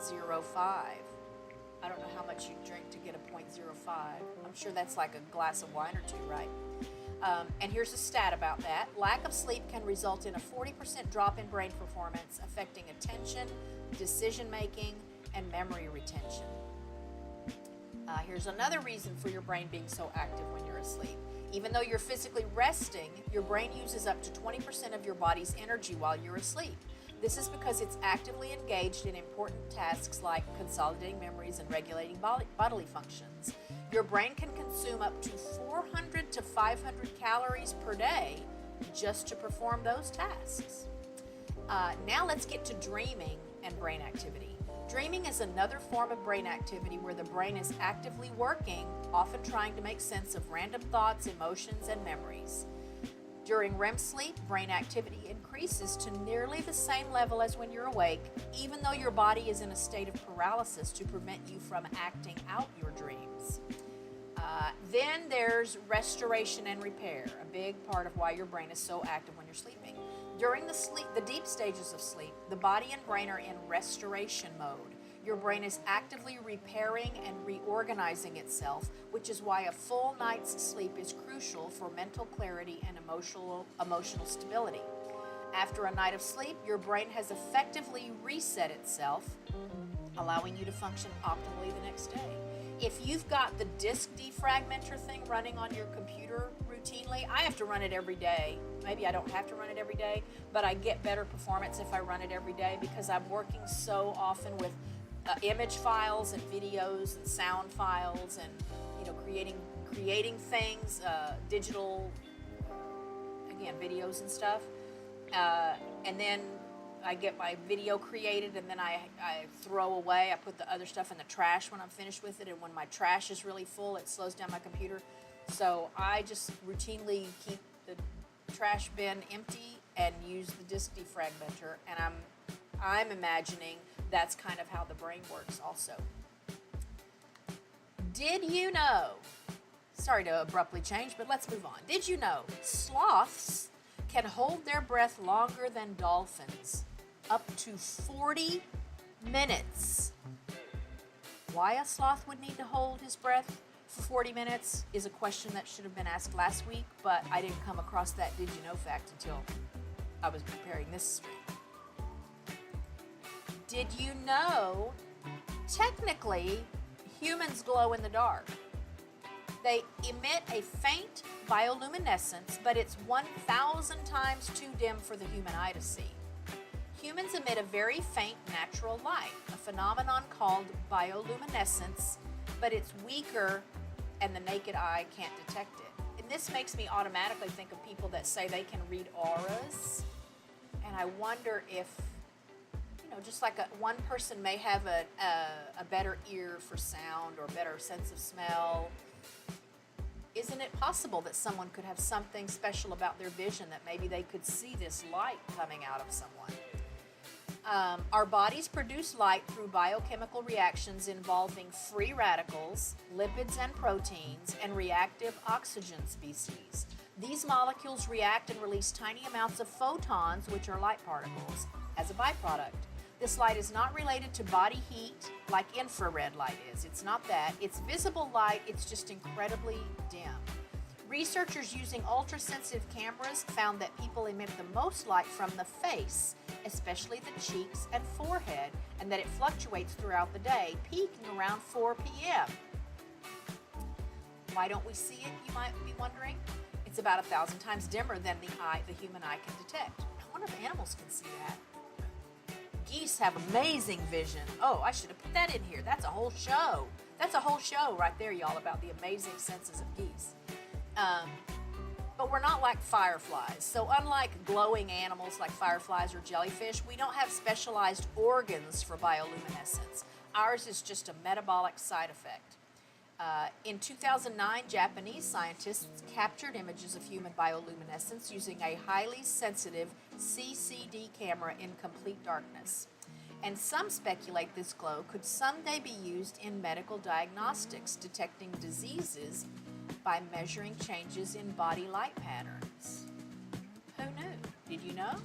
Speaker 1: I don't know how much you drink to get a 0.05. I'm sure that's like a glass of wine or two, right? And here's a stat about that. Lack of sleep can result in a 40% drop in brain performance, affecting attention, decision-making, and memory retention. Here's another reason for your brain being so active when you're asleep. Even though you're physically resting, your brain uses up to 20% of your body's energy while you're asleep. This is because it's actively engaged in important tasks like consolidating memories and regulating bodily functions. Your brain can consume up to 400 to 500 calories per day just to perform those tasks. Now let's get to dreaming and brain activity. Dreaming is another form of brain activity where the brain is actively working, often trying to make sense of random thoughts, emotions, and memories. During REM sleep, brain activity increases to nearly the same level as when you're awake, even though your body is in a state of paralysis to prevent you from acting out your dreams. Then there's restoration and repair, a big part of why your brain is so active when you're sleeping. During the deep stages of sleep, the body and brain are in restoration mode. Your brain is actively repairing and reorganizing itself, which is why a full night's sleep is crucial for mental clarity and emotional stability. After a night of sleep, your brain has effectively reset itself, allowing you to function optimally the next day. If you've got the disk defragmenter thing running on your computer routinely, I have to run it every day. Maybe I don't have to run it every day, but I get better performance if I run it every day because I'm working so often with image files and videos and sound files and creating things, digital, again, videos and stuff. And then I get my video created and then I throw away. I put the other stuff in the trash when I'm finished with it, and when my trash is really full, it slows down my computer. So I just routinely keep the trash bin empty and use the disk defragmenter, and I'm imagining that's kind of how the brain works also. Did you know, sorry to abruptly change, but let's move on. Did you know sloths can hold their breath longer than dolphins, up to 40 minutes? Why a sloth would need to hold his breath for 40 minutes is a question that should have been asked last week, but I didn't come across that did you know fact until I was preparing this stream. Did you know, technically, Humans glow in the dark. They emit a faint bioluminescence, but it's 1,000 times too dim for the human eye to see. Humans emit a very faint natural light, a phenomenon called bioluminescence, but it's weaker and the naked eye can't detect it. And this makes me automatically think of people that say they can read auras. And I wonder if, just like one person may have a better ear for sound or better sense of smell, isn't it possible that someone could have something special about their vision, that maybe they could see this light coming out of someone? Our bodies produce light through biochemical reactions involving free radicals, lipids and proteins, and reactive oxygen species. These molecules react and release tiny amounts of photons, which are light particles, as a byproduct. This light is not related to body heat like infrared light is. It's not that. It's visible light. It's just incredibly dim. Researchers using ultrasensitive cameras found that people emit the most light from the face, especially the cheeks and forehead, and that it fluctuates throughout the day, peaking around 4 p.m. Why don't we see it, you might be wondering? It's about 1,000 times dimmer than the human eye can detect. I wonder if animals can see that. Geese have amazing vision. Oh, I should have put that in here. That's a whole show. That's a whole show right there, y'all, about the amazing senses of geese. But we're not like fireflies. So unlike glowing animals like fireflies or jellyfish, we don't have specialized organs for bioluminescence. Ours is just a metabolic side effect. In 2009, Japanese scientists captured images of human bioluminescence using a highly sensitive CCD camera in complete darkness. And some speculate this glow could someday be used in medical diagnostics, detecting diseases by measuring changes in body light patterns. Who knew? Did you know?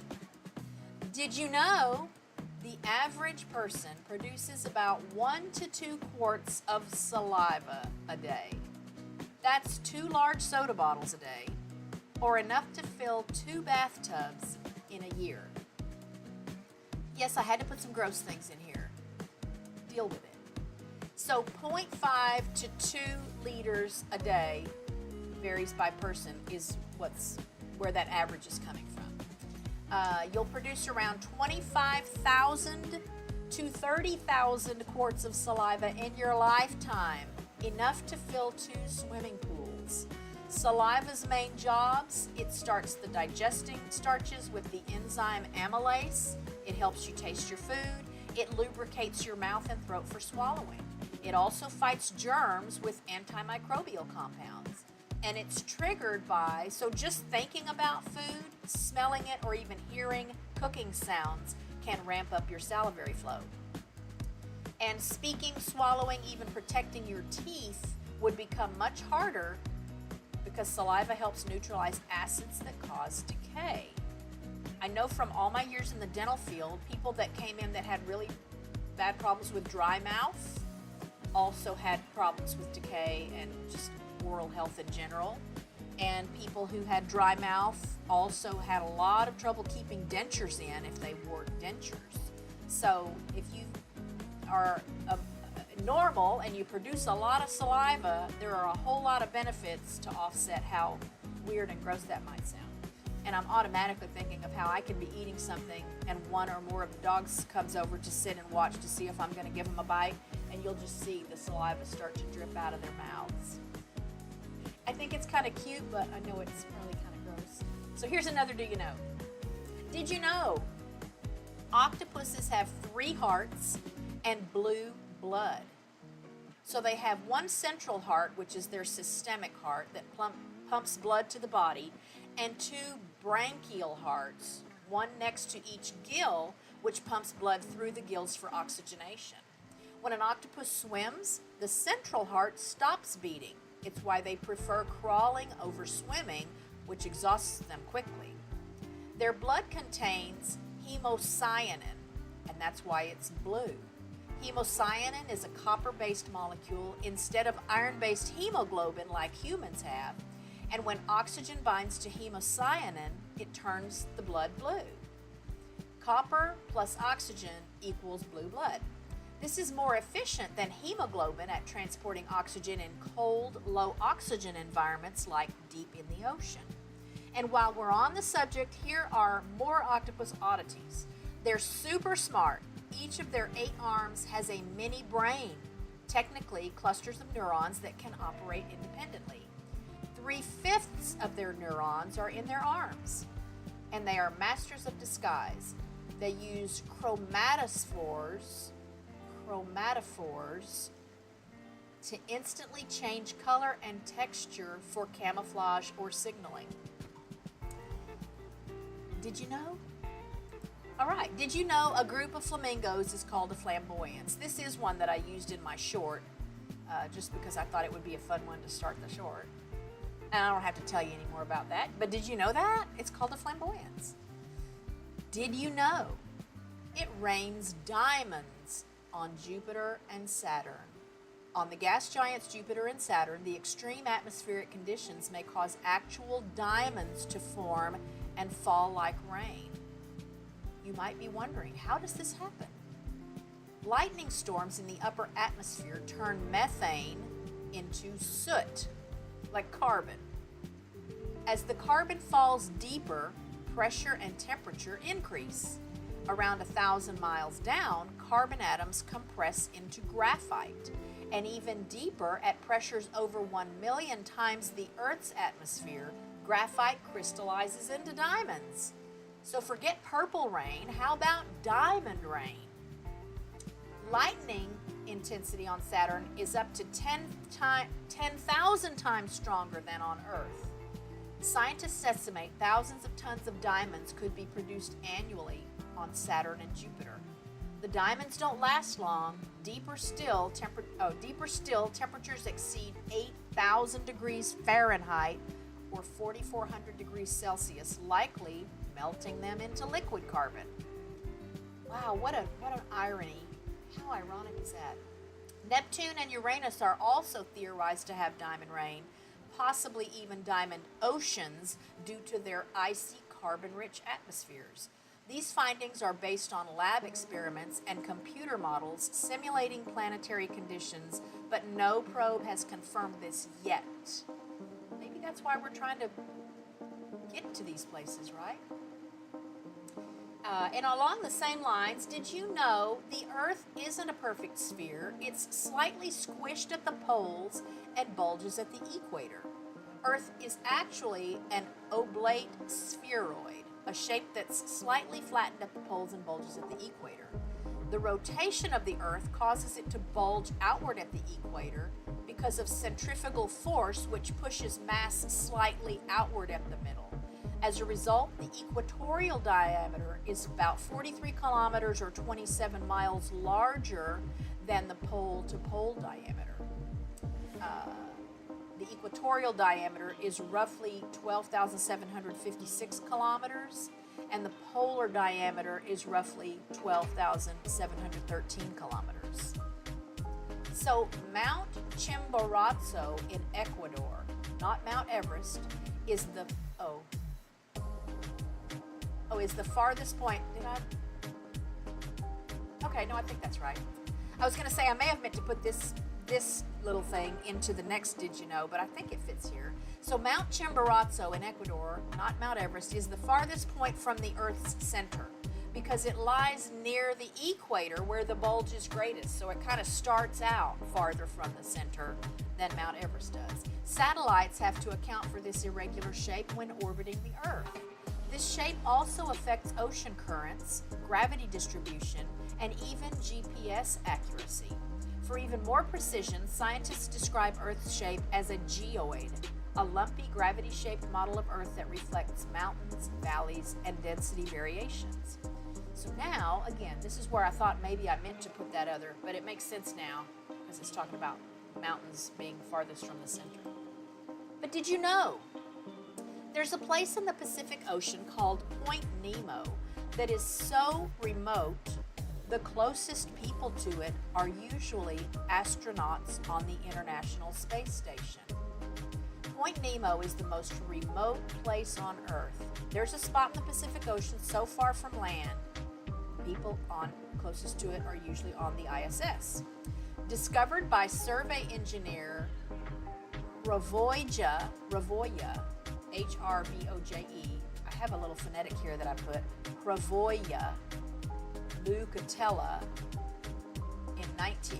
Speaker 1: Did you know the average person produces about 1 to 2 quarts of saliva a day? That's 2 large soda bottles a day, or enough to fill 2 bathtubs in a year. Yes, I had to put some gross things in here. Deal with it. So 0.5 to 2 liters a day, varies by person, is where that average is coming from. You'll produce around 25,000 to 30,000 quarts of saliva in your lifetime, enough to fill 2 swimming pools. Saliva's main jobs: it starts the digesting starches with the enzyme amylase. It helps you taste your food. It lubricates your mouth and throat for swallowing. It also fights germs with antimicrobial compounds. And it's triggered by, so just thinking about food, smelling it, or even hearing cooking sounds can ramp up your salivary flow. And speaking, swallowing, even protecting your teeth would become much harder because saliva helps neutralize acids that cause decay. I know from all my years in the dental field, people that came in that had really bad problems with dry mouth also had problems with decay and just oral health in general. And people who had dry mouth also had a lot of trouble keeping dentures in if they wore dentures. So if you are normal and you produce a lot of saliva, there are a whole lot of benefits to offset how weird and gross that might sound. And I'm automatically thinking of how I can be eating something and one or more of the dogs comes over to sit and watch to see if I'm going to give them a bite, and you'll just see the saliva start to drip out of their mouths. I think it's kind of cute, but I know it's really kind of gross. So here's another do you know. Did you know octopuses have 3 hearts and blue blood? So they have one central heart, which is their systemic heart that pumps blood to the body, and 2 branchial hearts, one next to each gill, which pumps blood through the gills for oxygenation. When an octopus swims, the central heart stops beating. It's why they prefer crawling over swimming, which exhausts them quickly. Their blood contains hemocyanin, and that's why it's blue. Hemocyanin is a copper-based molecule instead of iron-based hemoglobin like humans have, and when oxygen binds to hemocyanin, it turns the blood blue. Copper plus oxygen equals blue blood. This is more efficient than hemoglobin at transporting oxygen in cold, low oxygen environments like deep in the ocean. And while we're on the subject, here are more octopus oddities. They're super smart. Each of their 8 arms has a mini brain, technically clusters of neurons that can operate independently. 3/5 of their neurons are in their arms, and they are masters of disguise. They use chromatophores to instantly change color and texture for camouflage or signaling. Did you know? All right, did you know a group of flamingos is called a flamboyance? This is one that I used in my short, just because I thought it would be a fun one to start the short. And I don't have to tell you any more about that, but did you know that? It's called a flamboyance. Did you know it rains diamonds on Jupiter and Saturn? On the gas giants Jupiter and Saturn, the extreme atmospheric conditions may cause actual diamonds to form and fall like rain. You might be wondering, how does this happen? Lightning storms in the upper atmosphere turn methane into soot, like carbon. As the carbon falls deeper, pressure and temperature increase. Around 1,000 miles down, carbon atoms compress into graphite. And even deeper, at pressures over 1 million times the Earth's atmosphere, graphite crystallizes into diamonds. So forget purple rain, how about diamond rain? Lightning intensity on Saturn is up to 10,000 times stronger than on Earth. Scientists estimate thousands of tons of diamonds could be produced annually on Saturn and Jupiter. The diamonds don't last long. Deeper still, temperatures exceed 8,000 degrees Fahrenheit or 4,400 degrees Celsius, likely melting them into liquid carbon. Wow, what an irony. How ironic is that? Neptune and Uranus are also theorized to have diamond rain, possibly even diamond oceans, due to their icy carbon-rich atmospheres. These findings are based on lab experiments and computer models simulating planetary conditions, but no probe has confirmed this yet. Maybe that's why we're trying to get to these places, right? And along the same lines, did you know the Earth isn't a perfect sphere? It's slightly squished at the poles and bulges at the equator. Earth is actually an oblate spheroid, a shape that's slightly flattened at the poles and bulges at the equator. The rotation of the Earth causes it to bulge outward at the equator because of centrifugal force, which pushes mass slightly outward at the middle. As a result, the equatorial diameter is about 43 kilometers or 27 miles larger than the pole-to-pole diameter. The equatorial diameter is roughly 12,756 kilometers, and the polar diameter is roughly 12,713 kilometers. So Mount Chimborazo in Ecuador, not Mount Everest, is the farthest point. Okay, no, I think that's right. I was going to say I may have meant to put this little thing into the next Did You Know, but I think it fits here. So Mount Chimborazo in Ecuador, not Mount Everest, is the farthest point from the Earth's center because it lies near the equator where the bulge is greatest. So it kind of starts out farther from the center than Mount Everest does. Satellites have to account for this irregular shape when orbiting the Earth. This shape also affects ocean currents, gravity distribution, and even GPS accuracy. For even more precision, scientists describe Earth's shape as a geoid, a lumpy gravity-shaped model of Earth that reflects mountains, valleys, and density variations. So now, again, this is where I thought maybe I meant to put that other, but it makes sense now because it's talking about mountains being farthest from the center. But did you know there's a place in the Pacific Ocean called Point Nemo that is so remote, the closest people to it are usually astronauts on the International Space Station. Point Nemo is the most remote place on Earth. There's a spot in the Pacific Ocean so far from land, people on closest to it are usually on the ISS. Discovered by survey engineer Hrvoje, Hrvoje. I have a little phonetic here that I put. Hrvoje Lukatella.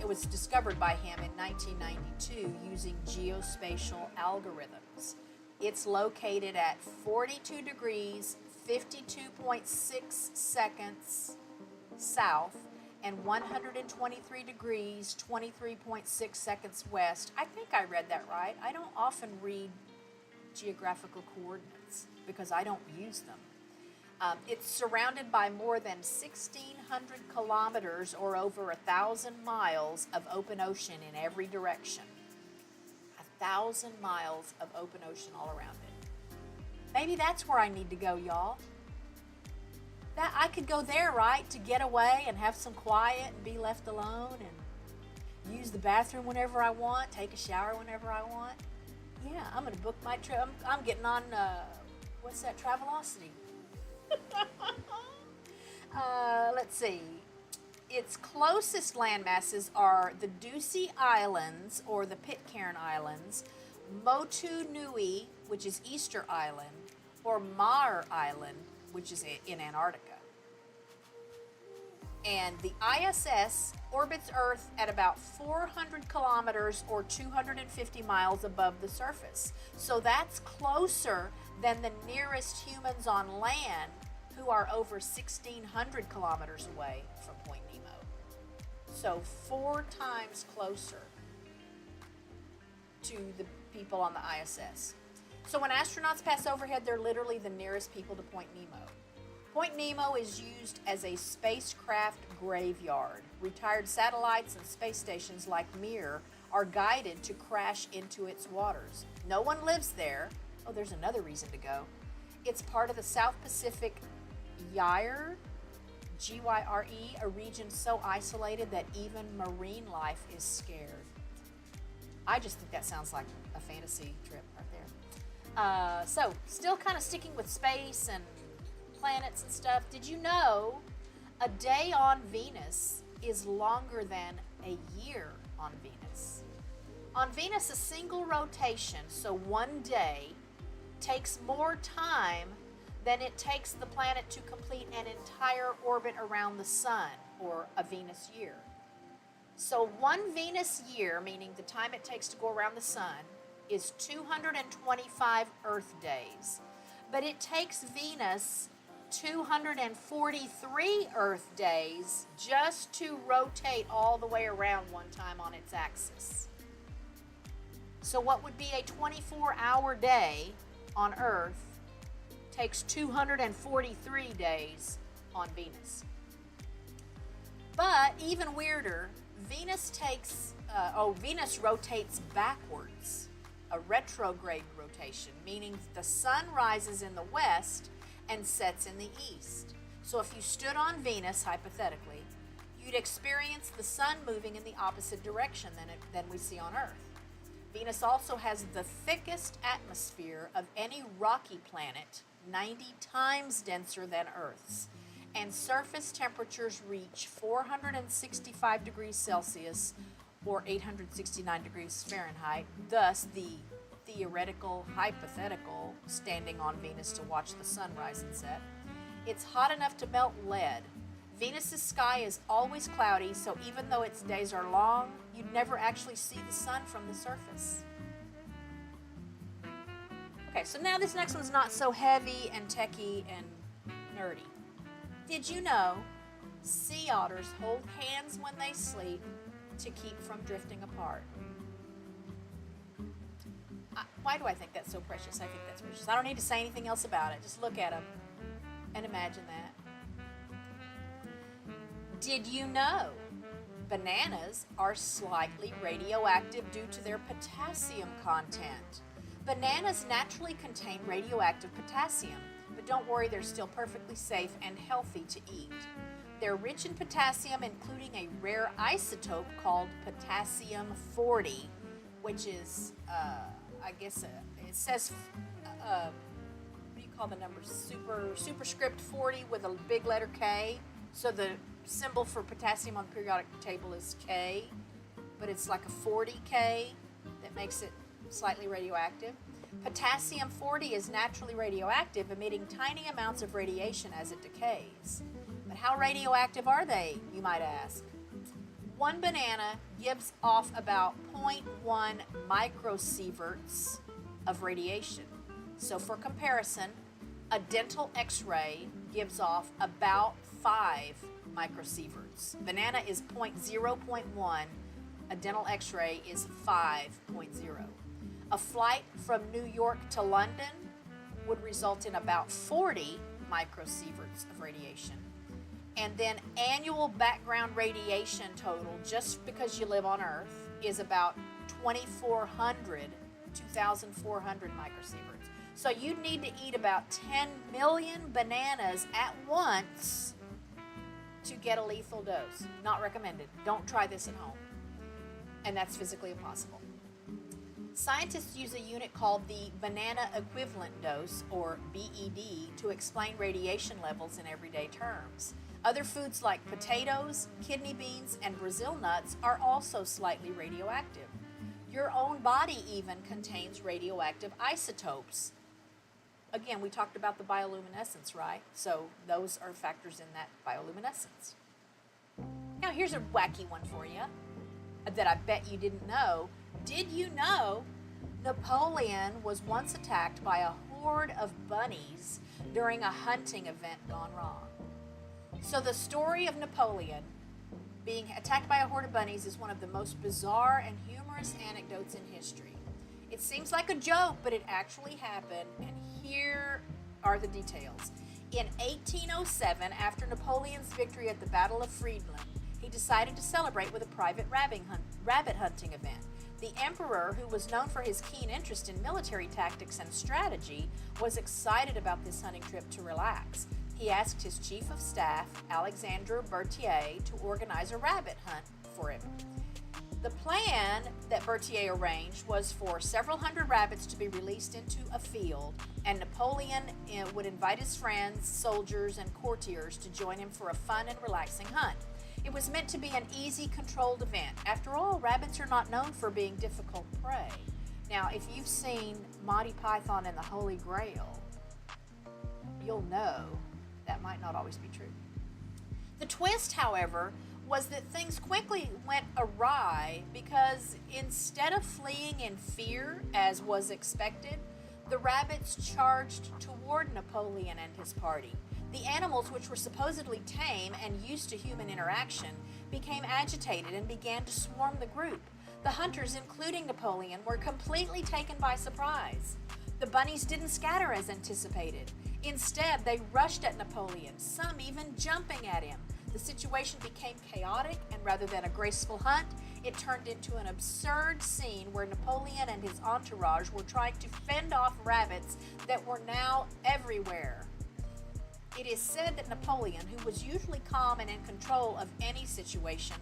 Speaker 1: It was discovered by him in 1992 using geospatial algorithms. It's located at 42 degrees, 52.6 seconds south, and 123 degrees, 23.6 seconds west. I think I read that right. I don't often read geographical coordinates because I don't use them. It's surrounded by more than 1,600 kilometers or over 1,000 miles of open ocean in every direction. 1,000 miles of open ocean all around it. Maybe that's where I need to go, y'all. That I could go there, right, to get away and have some quiet and be left alone and use the bathroom whenever I want, take a shower whenever I want. Yeah, I'm going to book my trip. I'm getting on, what's that, Travelocity. Let's see. Its closest landmasses are the Ducie Islands, or the Pitcairn Islands, Motu Nui, which is Easter Island, or Mar Island, which is in Antarctica. And the ISS orbits Earth at about 400 kilometers or 250 miles above the surface. So that's closer than the nearest humans on land, who are over 1,600 kilometers away from Point Nemo. So 4 times closer to the people on the ISS. So when astronauts pass overhead, they're literally the nearest people to Point Nemo. Point Nemo is used as a spacecraft graveyard. Retired satellites and space stations like Mir are guided to crash into its waters. No one lives there. Oh, there's another reason to go. It's part of the South Pacific Gyre, G-Y-R-E, a region so isolated that even marine life is scared. I just think that sounds like a fantasy trip right there. So, still kind of sticking with space and planets and stuff. Did you know a day on Venus is longer than a year on Venus? On Venus, a single rotation, so one day, takes more time than it takes the planet to complete an entire orbit around the sun, or a Venus year. So one Venus year, meaning the time it takes to go around the sun, is 225 Earth days. But it takes Venus 243 Earth days just to rotate all the way around one time on its axis. So what would be a 24-hour day on Earth takes 243 days on Venus. But even weirder, Venus rotates backwards, a retrograde rotation, meaning the sun rises in the west and sets in the east. So if you stood on Venus, hypothetically, you'd experience the sun moving in the opposite direction than we see on Earth. Venus also has the thickest atmosphere of any rocky planet, 90 times denser than Earth's, and surface temperatures reach 465 degrees Celsius or 869 degrees Fahrenheit, thus the theoretical, hypothetical standing on Venus to watch the sun rise and set. It's hot enough to melt lead. Venus's sky is always cloudy, so even though its days are long, you'd never actually see the sun from the surface. Okay, so now this next one's not so heavy and techy and nerdy. Did you know sea otters hold hands when they sleep to keep from drifting apart? Why do I think that's so precious? I think that's precious. I don't need to say anything else about it. Just look at them and imagine that. Did you know bananas are slightly radioactive due to their potassium content? Bananas naturally contain radioactive potassium, but don't worry, they're still perfectly safe and healthy to eat. They're rich in potassium, including a rare isotope called potassium-40, which is, I guess, it says, what do you call the number? Superscript 40 with a big letter K. So the symbol for potassium on the periodic table is K, but it's like a 40K that makes it slightly radioactive. Potassium 40 is naturally radioactive, emitting tiny amounts of radiation as it decays. But how radioactive are they, you might ask? One banana gives off about 0.1 microsieverts of radiation. So for comparison, a dental x-ray gives off about 5 microsieverts. Banana is 0.1, a dental x-ray is 5.0. A flight from New York to London would result in about 40 microsieverts of radiation. And then annual background radiation total, just because you live on Earth, is about 2,400 microsieverts. So you'd need to eat about 10 million bananas at once to get a lethal dose. Not recommended. Don't try this at home. And that's physically impossible. Scientists use a unit called the banana equivalent dose, or BED, to explain radiation levels in everyday terms. Other foods like potatoes, kidney beans, and Brazil nuts are also slightly radioactive. Your own body even contains radioactive isotopes. Again, we talked about the bioluminescence, right? So those are factors in that bioluminescence. Now here's a wacky one for you that I bet you didn't know. Did you know Napoleon was once attacked by a horde of bunnies during a hunting event gone wrong? So the story of Napoleon being attacked by a horde of bunnies is one of the most bizarre and humorous anecdotes in history. It seems like a joke, but it actually happened, and here are the details. In 1807, after Napoleon's victory at the Battle of Friedland, he decided to celebrate with a private rabbit hunting event. The emperor, who was known for his keen interest in military tactics and strategy, was excited about this hunting trip to relax. He asked his chief of staff, Alexandre Berthier, to organize a rabbit hunt for him. The plan that Berthier arranged was for several hundred rabbits to be released into a field, and Napoleon would invite his friends, soldiers, and courtiers to join him for a fun and relaxing hunt. It was meant to be an easy, controlled event. After all, rabbits are not known for being difficult prey. Now, if you've seen Monty Python and the Holy Grail, you'll know that might not always be true. The twist, however, was that things quickly went awry because instead of fleeing in fear, as was expected, the rabbits charged toward Napoleon and his party. The animals, which were supposedly tame and used to human interaction, became agitated and began to swarm the group. The hunters, including Napoleon, were completely taken by surprise. The bunnies didn't scatter as anticipated. Instead, they rushed at Napoleon, some even jumping at him. The situation became chaotic, and rather than a graceful hunt, it turned into an absurd scene where Napoleon and his entourage were trying to fend off rabbits that were now everywhere. It is said that Napoleon, who was usually calm and in control of any situation,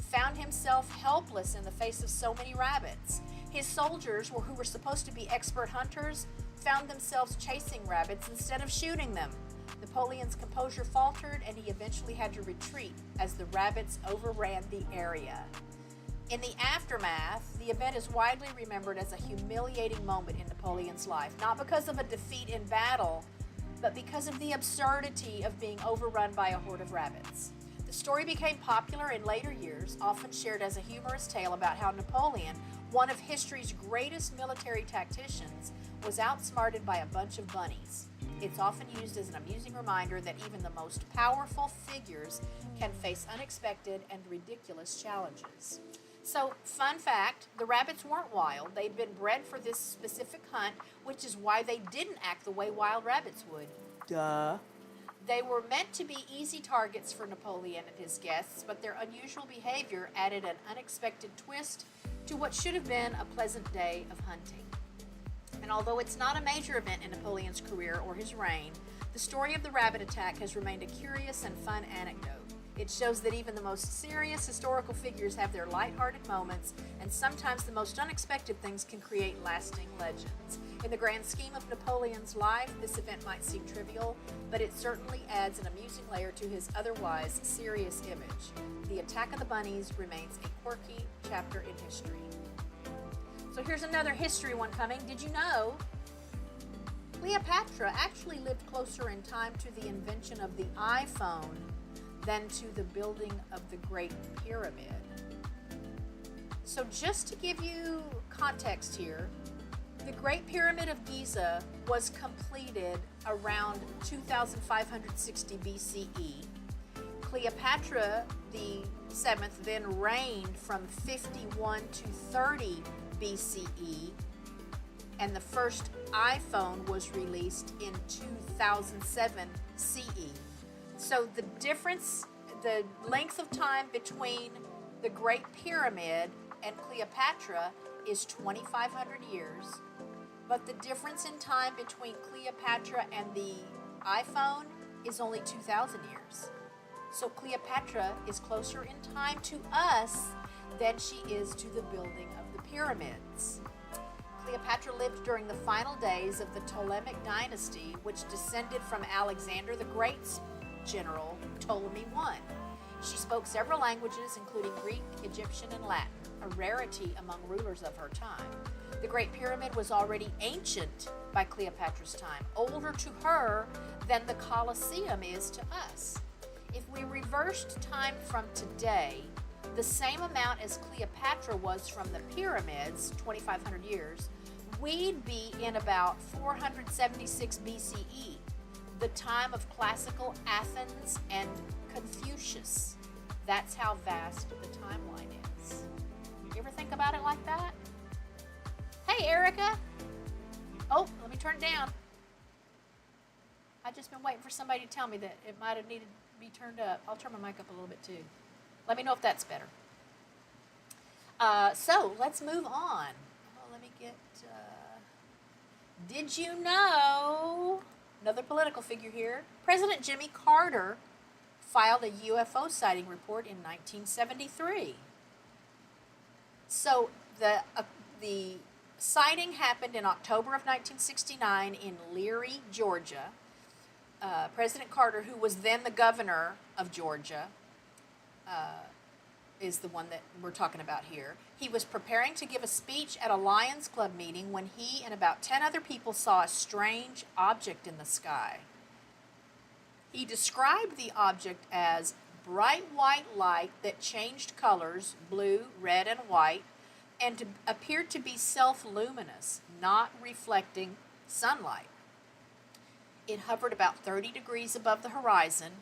Speaker 1: found himself helpless in the face of so many rabbits. His soldiers, who were supposed to be expert hunters, found themselves chasing rabbits instead of shooting them. Napoleon's composure faltered, and he eventually had to retreat as the rabbits overran the area. In the aftermath, the event is widely remembered as a humiliating moment in Napoleon's life, not because of a defeat in battle, but because of the absurdity of being overrun by a horde of rabbits. The story became popular in later years, often shared as a humorous tale about how Napoleon, one of history's greatest military tacticians, was outsmarted by a bunch of bunnies. It's often used as an amusing reminder that even the most powerful figures can face unexpected and ridiculous challenges. So, fun fact, the rabbits weren't wild. They'd been bred for this specific hunt, which is why they didn't act the way wild rabbits would. Duh. They were meant to be easy targets for Napoleon and his guests, but their unusual behavior added an unexpected twist to what should have been a pleasant day of hunting. And although it's not a major event in Napoleon's career or his reign, the story of the rabbit attack has remained a curious and fun anecdote. It shows that even the most serious historical figures have their lighthearted moments, and sometimes the most unexpected things can create lasting legends. In the grand scheme of Napoleon's life, this event might seem trivial, but it certainly adds an amusing layer to his otherwise serious image. The attack of the bunnies remains a quirky chapter in history. So here's another history one coming. Did you know Cleopatra actually lived closer in time to the invention of the iPhone than to the building of the Great Pyramid? So just to give you context here, the Great Pyramid of Giza was completed around 2560 BCE. Cleopatra the 7th then reigned from 51 to 30 BCE, and the first iPhone was released in 2007 CE. So the difference, the length of time between the Great Pyramid and Cleopatra is 2,500 years, but the difference in time between Cleopatra and the iPhone is only 2,000 years. So Cleopatra is closer in time to us than she is to the building of the pyramids. Cleopatra lived during the final days of the Ptolemaic dynasty, which descended from Alexander the Great's general, Ptolemy I. She spoke several languages, including Greek, Egyptian, and Latin, a rarity among rulers of her time. The Great Pyramid was already ancient by Cleopatra's time, older to her than the Colosseum is to us. If we reversed time from today, the same amount as Cleopatra was from the pyramids, 2,500 years, we'd be in about 476 BCE, the time of classical Athens and Confucius. That's how vast the timeline is. You ever think about it like that? Hey, Erica. Oh, let me turn it down. I've just been waiting for somebody to tell me that it might have needed to be turned up. I'll turn my mic up a little bit too. Let me know if that's better. So let's move on. Oh, let me get, did you know, another political figure here, President Jimmy Carter filed a UFO sighting report in 1973. So the sighting happened in October of 1969 in Leary, Georgia. President Carter, who was then the governor of Georgia, is the one that we're talking about here. He was preparing to give a speech at a Lions Club meeting when he and about 10 other people saw a strange object in the sky. He described the object as bright white light that changed colors, blue, red, and white, and appeared to be self-luminous, not reflecting sunlight. It hovered about 30 degrees above the horizon.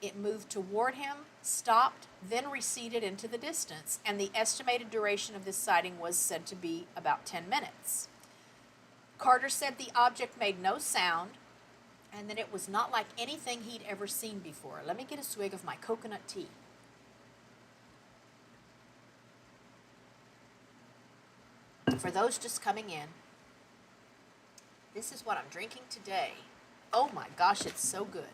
Speaker 1: It moved toward him, stopped, then receded into the distance, and the estimated duration of this sighting was said to be about 10 minutes. Carter said the object made no sound, and that it was not like anything he'd ever seen before. Let me get a swig of my coconut tea. For those just coming in, this is what I'm drinking today. Oh my gosh, it's so good.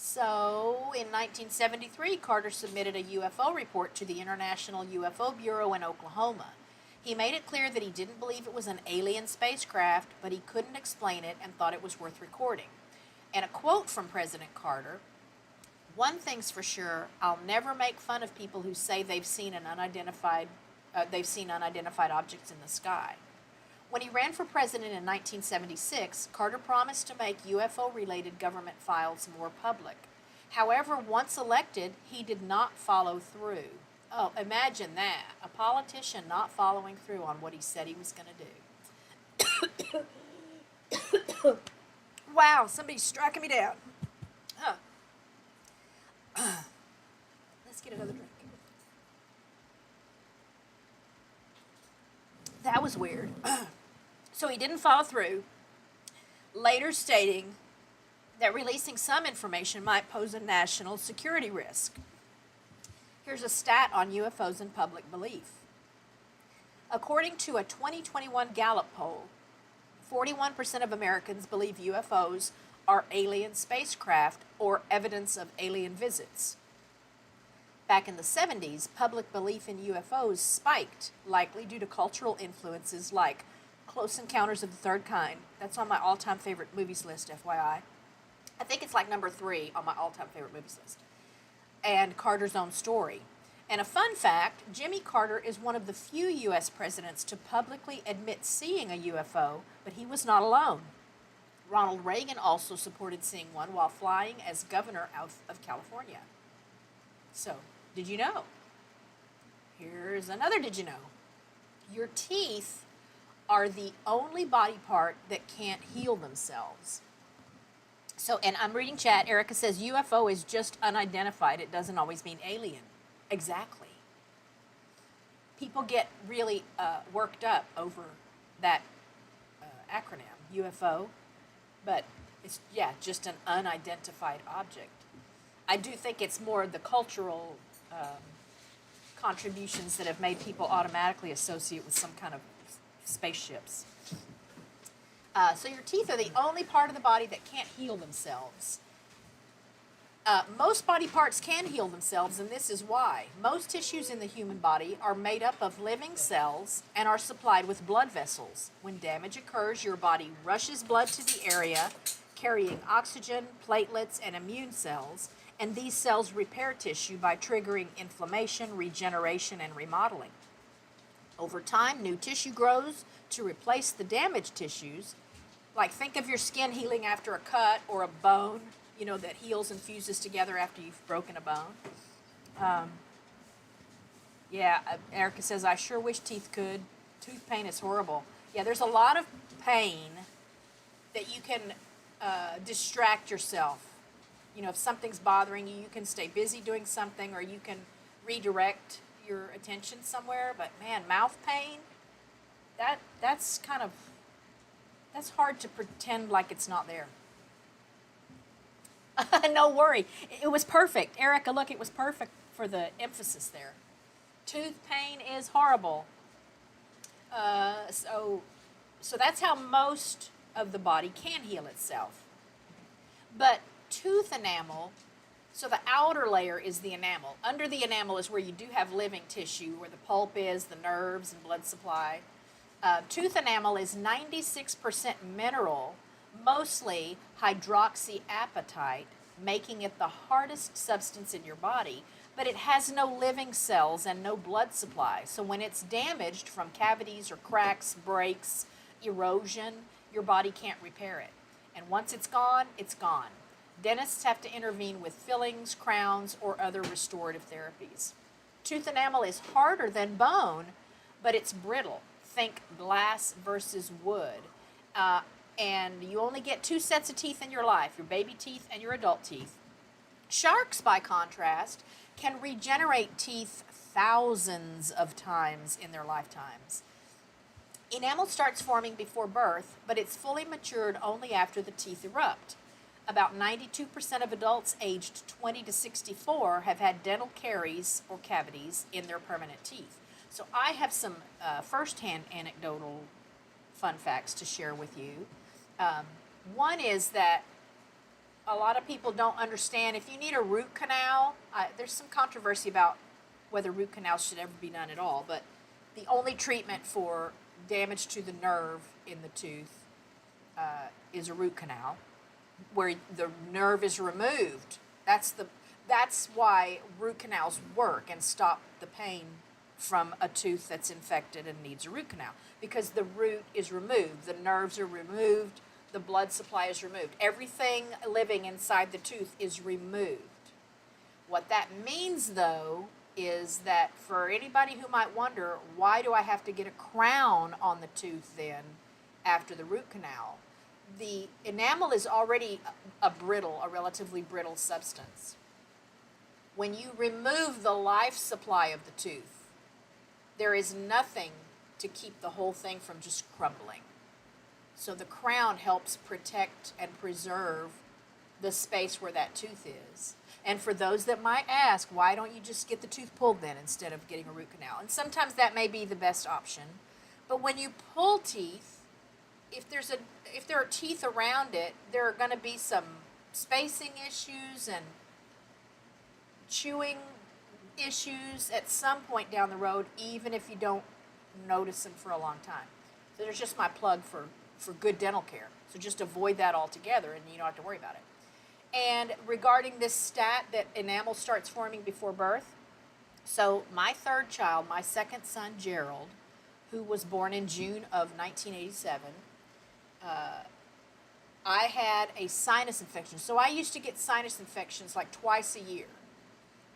Speaker 1: So in 1973, Carter submitted a UFO report to the International UFO Bureau in Oklahoma. He made it clear that he didn't believe it was an alien spacecraft, but he couldn't explain it and thought it was worth recording. And a quote from President Carter, "One thing's for sure, I'll never make fun of people who say they've seen unidentified objects in the sky." When he ran for president in 1976, Carter promised to make UFO-related government files more public. However, once elected, he did not follow through. Oh, imagine that. A politician not following through on what he said he was going to do. Wow, somebody's striking me down. Let's get another drink. That was weird. So he didn't follow through, later stating that releasing some information might pose a national security risk. Here's a stat on UFOs and public belief. According to a 2021 Gallup poll, 41% of Americans believe UFOs are alien spacecraft or evidence of alien visits. Back in the 70s, public belief in UFOs spiked, likely due to cultural influences like Close Encounters of the Third Kind. That's on my all-time favorite movies list, FYI. I think it's like number 3 on my all-time favorite movies list. And Carter's Own Story. And a fun fact, Jimmy Carter is one of the few U.S. presidents to publicly admit seeing a UFO, but he was not alone. Ronald Reagan also supported seeing one while flying as governor of California. So, did you know? Here's another did you know. Your teeth are the only body part that can't heal themselves. So, and I'm reading chat. Erica says UFO is just unidentified. It doesn't always mean alien. Exactly. People get really worked up over that acronym, UFO, but it's, yeah, just an unidentified object. I do think it's more the cultural contributions that have made people automatically associate with some kind of spaceships. So your teeth are the only part of the body that can't heal themselves. Most body parts can heal themselves, and this is why. Most tissues in the human body are made up of living cells and are supplied with blood vessels. When damage occurs, your body rushes blood to the area, carrying oxygen, platelets, and immune cells, and these cells repair tissue by triggering inflammation, regeneration, and remodeling. Over time, new tissue grows to replace the damaged tissues. Like, think of your skin healing after a cut or a bone, you know, that heals and fuses together after you've broken a bone. Erica says, I sure wish teeth could. Tooth pain is horrible. Yeah, there's a lot of pain that you can distract yourself. You know, if something's bothering you, you can stay busy doing something, or you can redirect your attention somewhere. But man, mouth pain, that's hard to pretend like it's not there. No worry. It was perfect. Erica, look, it was perfect for the emphasis there. Tooth pain is horrible. So that's how most of the body can heal itself. But tooth enamel, so the outer layer is the enamel. Under the enamel is where you do have living tissue, where the pulp is, the nerves and blood supply. Tooth enamel is 96% mineral, mostly hydroxyapatite, making it the hardest substance in your body, but it has no living cells and no blood supply. So when it's damaged from cavities or cracks, breaks, erosion, your body can't repair it. And once it's gone, it's gone. Dentists have to intervene with fillings, crowns, or other restorative therapies. Tooth enamel is harder than bone, but it's brittle. Think glass versus wood. And you only get 2 sets of teeth in your life, your baby teeth and your adult teeth. Sharks, by contrast, can regenerate teeth thousands of times in their lifetimes. Enamel starts forming before birth, but it's fully matured only after the teeth erupt. About 92% of adults aged 20 to 64 have had dental caries or cavities in their permanent teeth. So I have some first-hand anecdotal fun facts to share with you. One is that a lot of people don't understand if you need a root canal. There's some controversy about whether root canals should ever be done at all, but the only treatment for damage to the nerve in the tooth is a root canal, where the nerve is removed. That's why root canals work and stop the pain from a tooth that's infected and needs a root canal, because the root is removed, the nerves are removed, the blood supply is removed. Everything living inside the tooth is removed. What that means, though, is that for anybody who might wonder, why do I have to get a crown on the tooth then after the root canal? The enamel is already a relatively brittle substance. When you remove the life supply of the tooth, there is nothing to keep the whole thing from just crumbling. So the crown helps protect and preserve the space where that tooth is. And for those that might ask, why don't you just get the tooth pulled then instead of getting a root canal? And sometimes that may be the best option. But when you pull teeth, if there are teeth around it, there are going to be some spacing issues and chewing issues at some point down the road, even if you don't notice them for a long time. So there's just my plug for good dental care. So just avoid that altogether and you don't have to worry about it. And regarding this stat that enamel starts forming before birth, so my third child, my second son, Gerald, who was born in June of 1987, I had a sinus infection. So I used to get sinus infections like twice a year.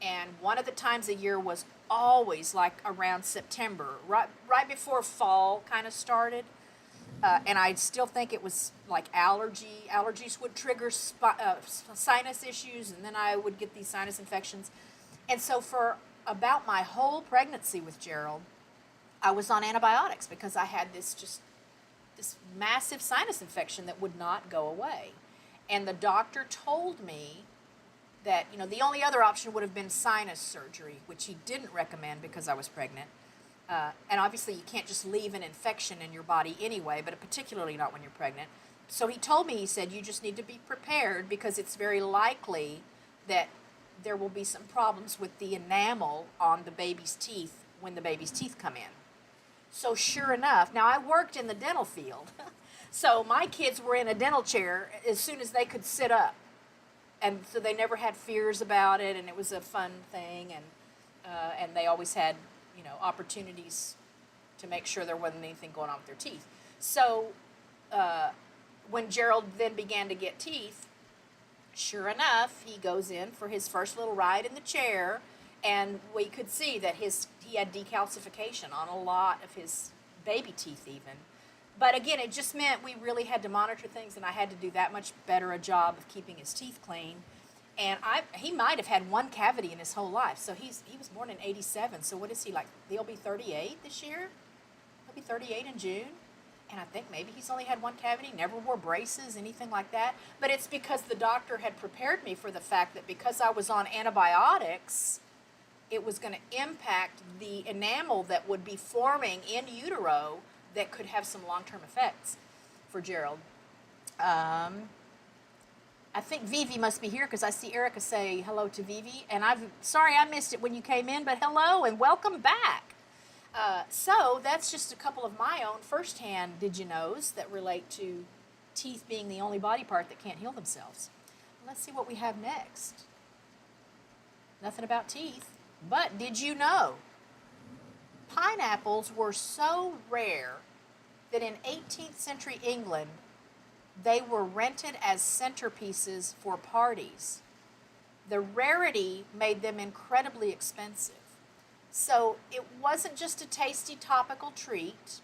Speaker 1: And one of the times a year was always like around September, right before fall kind of started. And I still think it was like allergies would trigger sinus issues, and then I would get these sinus infections. And so for about my whole pregnancy with Gerald, I was on antibiotics because I had this massive sinus infection that would not go away. And the doctor told me that, the only other option would have been sinus surgery, which he didn't recommend because I was pregnant. And obviously you can't just leave an infection in your body anyway, but particularly not when you're pregnant. So he told me, he said, you just need to be prepared because it's very likely that there will be some problems with the enamel on the baby's teeth when the baby's teeth come in. So sure enough, now I worked in the dental field, so my kids were in a dental chair as soon as they could sit up. And so they never had fears about it, and it was a fun thing, and they always had, opportunities to make sure there wasn't anything going on with their teeth. So when Gerald then began to get teeth, sure enough, he goes in for his first little ride in the chair, and we could see that he had decalcification on a lot of his baby teeth even. But again, it just meant we really had to monitor things, and I had to do that much better a job of keeping his teeth clean. And he might have had one cavity in his whole life. So he was born in 87. So what is he like? He'll be 38 this year. He'll be 38 in June. And I think maybe he's only had one cavity, never wore braces, anything like that. But it's because the doctor had prepared me for the fact that because I was on antibiotics, it was going to impact the enamel that would be forming in utero that could have some long-term effects for Gerald. I think Vivi must be here because I see Erica say hello to Vivi. And sorry I missed it when you came in, but hello and welcome back. So that's just a couple of my own firsthand did-you-knows that relate to teeth being the only body part that can't heal themselves. Let's see what we have next. Nothing about teeth, but did you know pineapples were so rare that in 18th century England, they were rented as centerpieces for parties. The rarity made them incredibly expensive. So it wasn't just a tasty tropical treat.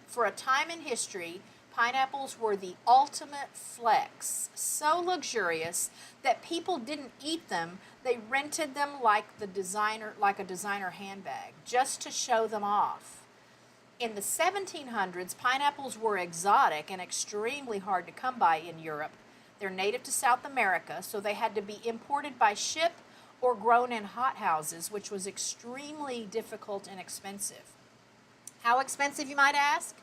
Speaker 1: For a time in history, pineapples were the ultimate flex. So luxurious that people didn't eat them. They rented them like a designer handbag, just to show them off. In the 1700s, pineapples were exotic and extremely hard to come by in Europe. They're native to South America, so they had to be imported by ship or grown in hothouses, which was extremely difficult and expensive. How expensive, you might ask?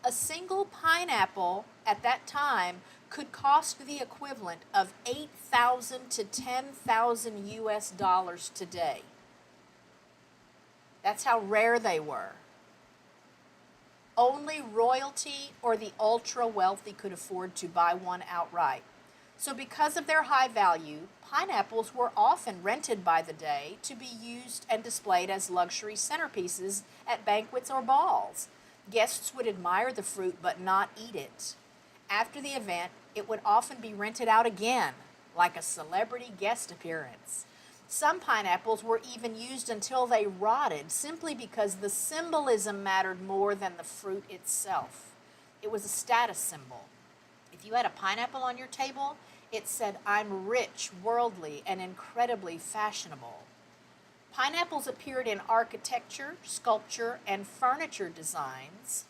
Speaker 1: A single pineapple at that time could cost the equivalent of $8,000 to $10,000 US today. That's how rare they were. Only royalty or the ultra-wealthy could afford to buy one outright. So because of their high value, pineapples were often rented by the day to be used and displayed as luxury centerpieces at banquets or balls. Guests would admire the fruit but not eat it. After the event, it would often be rented out again, like a celebrity guest appearance. Some pineapples were even used until they rotted, simply because the symbolism mattered more than the fruit itself. It was a status symbol. If you had a pineapple on your table, it said, "I'm rich, worldly, and incredibly fashionable." Pineapples appeared in architecture, sculpture, and furniture designs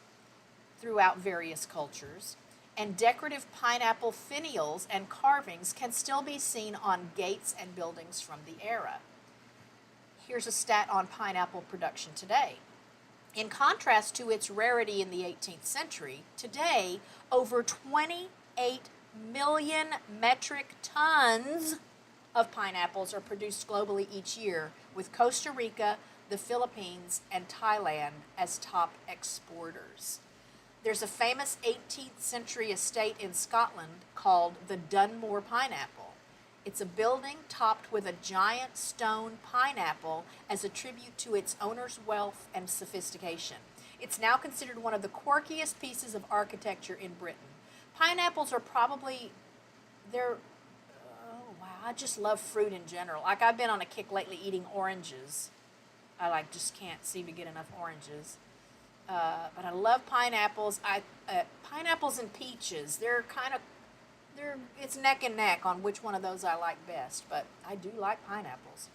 Speaker 1: throughout various cultures, and decorative pineapple finials and carvings can still be seen on gates and buildings from the era. Here's a stat on pineapple production today. In contrast to its rarity in the 18th century, today over 28 million metric tons of pineapples are produced globally each year, with Costa Rica, the Philippines, and Thailand as top exporters. There's a famous 18th century estate in Scotland called the Dunmore Pineapple. It's a building topped with a giant stone pineapple as a tribute to its owner's wealth and sophistication. It's now considered one of the quirkiest pieces of architecture in Britain. Pineapples are probably, they're, oh wow, I just love fruit in general. Like I've been on a kick lately eating oranges. I just can't seem to get enough oranges. But I love pineapples. Pineapples and peaches, it's neck and neck on which one of those I like best, but I do like pineapples.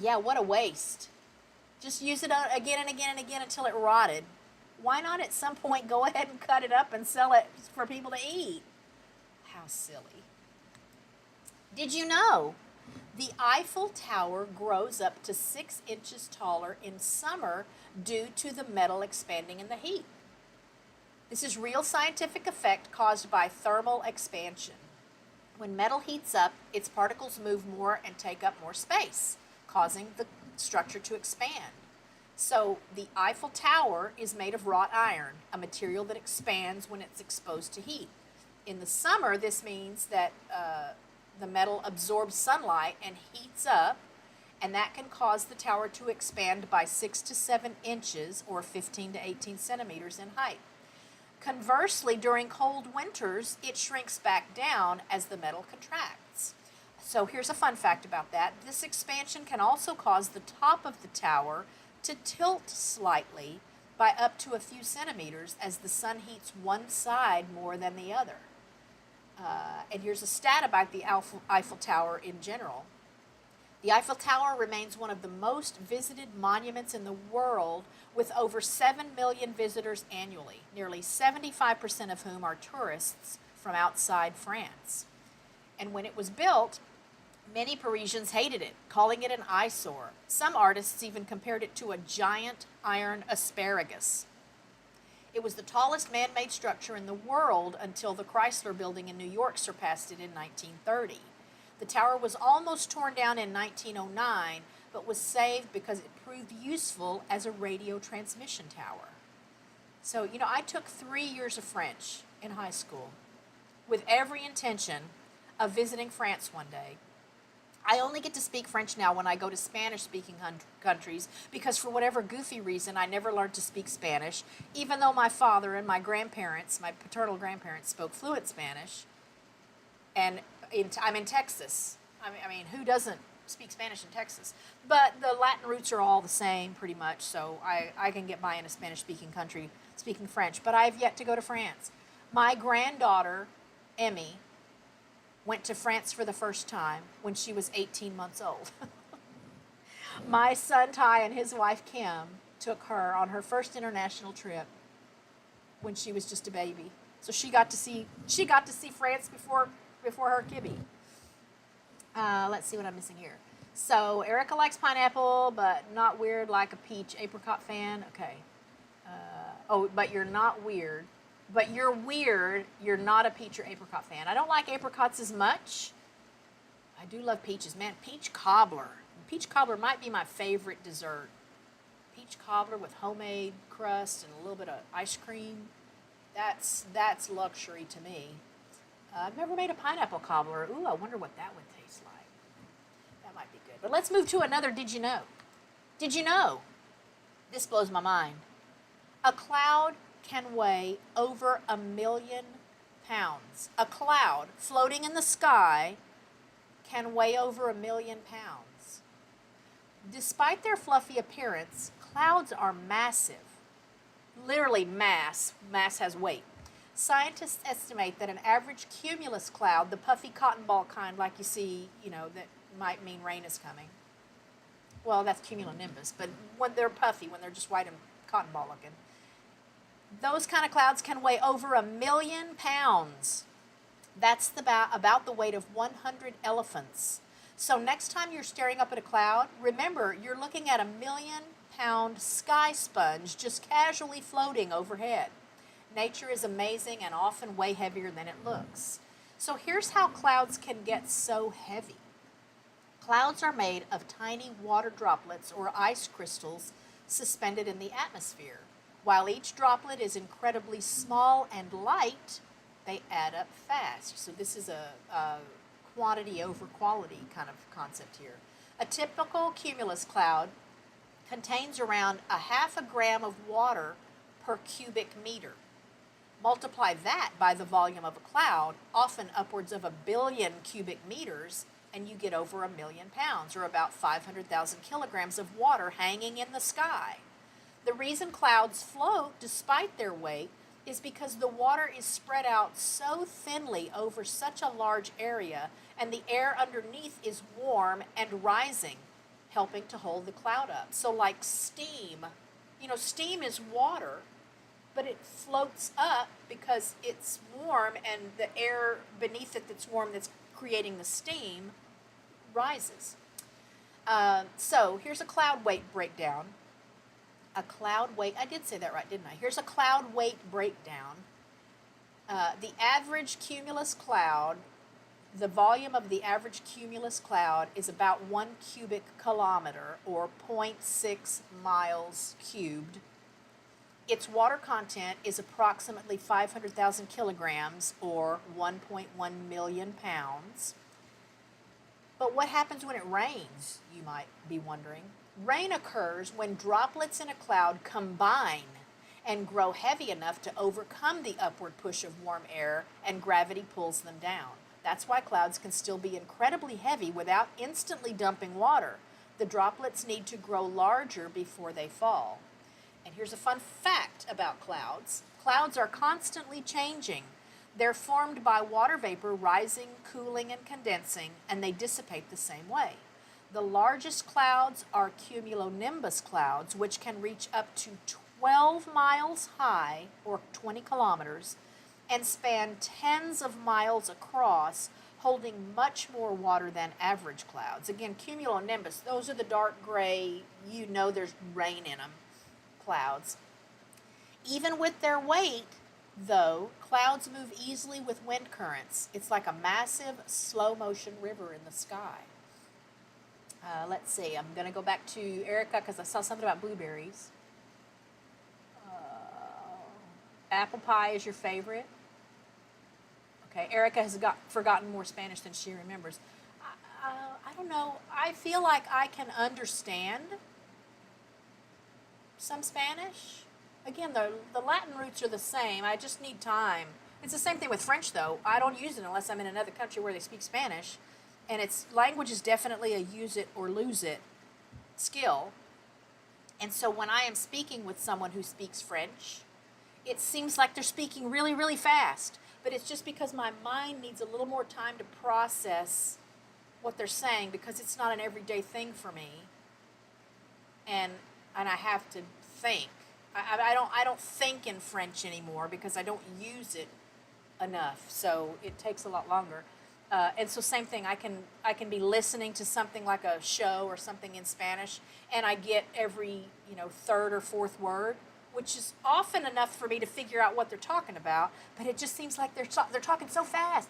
Speaker 1: Yeah, what a waste. Just use it again and again and again until it rotted. Why not at some point go ahead and cut it up and sell it for people to eat? How silly. Did you know the Eiffel Tower grows up to 6 inches taller in summer due to the metal expanding in the heat? This is real scientific effect caused by thermal expansion. When metal heats up, its particles move more and take up more space, causing the structure to expand. So the Eiffel Tower is made of wrought iron, a material that expands when it's exposed to heat. In the summer, this means that the metal absorbs sunlight and heats up, and that can cause the tower to expand by 6 to 7 inches or 15 to 18 centimeters in height. Conversely, during cold winters, it shrinks back down as the metal contracts. So here's a fun fact about that. This expansion can also cause the top of the tower to tilt slightly by up to a few centimeters as the sun heats one side more than the other. And here's a stat about the Eiffel Tower in general. The Eiffel Tower remains one of the most visited monuments in the world, with over 7 million visitors annually, nearly 75% of whom are tourists from outside France. And when it was built, many Parisians hated it, calling it an eyesore. Some artists even compared it to a giant iron asparagus. It was the tallest man-made structure in the world until the Chrysler Building in New York surpassed it in 1930. The tower was almost torn down in 1909, but was saved because it proved useful as a radio transmission tower. So, I took 3 years of French in high school with every intention of visiting France one day. I only get to speak French now when I go to Spanish-speaking countries because for whatever goofy reason, I never learned to speak Spanish, even though my father and my grandparents, my paternal grandparents, spoke fluent Spanish. And I'm in Texas. I mean, who doesn't speak Spanish in Texas? But the Latin roots are all the same, pretty much, so I can get by in a Spanish-speaking country speaking French. But I have yet to go to France. My granddaughter, Emmy, went to France for the first time when she was 18 months old. My son Ty and his wife Kim took her on her first international trip when she was just a baby. So she got to see France before her kibby. Let's see what I'm missing here. So Erica likes pineapple, but not weird like a peach apricot fan. Okay. But you're not weird. But you're weird, you're not a peach or apricot fan. I don't like apricots as much. I do love peaches. Man, peach cobbler. Peach cobbler might be my favorite dessert. Peach cobbler with homemade crust and a little bit of ice cream. That's luxury to me. I've never made a pineapple cobbler. Ooh, I wonder what that would taste like. That might be good. But let's move to another did you know. Did you know? This blows my mind. A cloud can weigh over 1 million pounds. A cloud floating in the sky can weigh over 1 million pounds. Despite their fluffy appearance, clouds are massive. Literally mass. Mass has weight. Scientists estimate that an average cumulus cloud, the puffy cotton ball kind like you see, that might mean rain is coming. Well, that's cumulonimbus, but when they're puffy, when they're just white and cotton ball looking, those kind of clouds can weigh over 1 million pounds. That's about the weight of 100 elephants. So next time you're staring up at a cloud, remember you're looking at 1 million-pound sky sponge just casually floating overhead. Nature is amazing and often way heavier than it looks. So here's how clouds can get so heavy. Clouds are made of tiny water droplets or ice crystals suspended in the atmosphere. While each droplet is incredibly small and light, they add up fast. So this is a quantity over quality kind of concept here. A typical cumulus cloud contains around a half a gram of water per cubic meter. Multiply that by the volume of a cloud, often upwards of 1 billion cubic meters, and you get over 1 million pounds, or about 500,000 kilograms of water hanging in the sky. The reason clouds float despite their weight is because the water is spread out so thinly over such a large area, and the air underneath is warm and rising, helping to hold the cloud up. So like steam, steam is water, but it floats up because it's warm, and the air beneath it that's warm that's creating the steam rises. So here's a cloud weight breakdown. I did say that right, didn't I? Here's a cloud weight breakdown. The average cumulus cloud, the volume of the average cumulus cloud is about 1 cubic kilometer, or 0.6 miles cubed. Its water content is approximately 500,000 kilograms, or 1.1 million pounds. But what happens when it rains, you might be wondering? Rain occurs when droplets in a cloud combine and grow heavy enough to overcome the upward push of warm air, and gravity pulls them down. That's why clouds can still be incredibly heavy without instantly dumping water. The droplets need to grow larger before they fall. And here's a fun fact about clouds. Clouds are constantly changing. They're formed by water vapor rising, cooling, and condensing, and they dissipate the same way. The largest clouds are cumulonimbus clouds, which can reach up to 12 miles high, or 20 kilometers, and span tens of miles across, holding much more water than average clouds. Again, cumulonimbus, those are the dark gray, there's rain in them, clouds. Even with their weight, though, clouds move easily with wind currents. It's like a massive slow motion river in the sky. Let's see, I'm going to go back to Erica because I saw something about blueberries. Apple pie is your favorite. Okay, Erica has forgotten more Spanish than she remembers. I don't know. I feel like I can understand some Spanish. Again, the Latin roots are the same. I just need time. It's the same thing with French, though. I don't use it unless I'm in another country where they speak Spanish. And language is definitely a use it or lose it skill. And so when I am speaking with someone who speaks French, it seems like they're speaking really, really fast. But it's just because my mind needs a little more time to process what they're saying, because it's not an everyday thing for me. And I have to think. I don't think in French anymore because I don't use it enough. So it takes a lot longer. And so same thing, I can be listening to something like a show or something in Spanish, and I get every third or fourth word, which is often enough for me to figure out what they're talking about. But it just seems like they're talking so fast.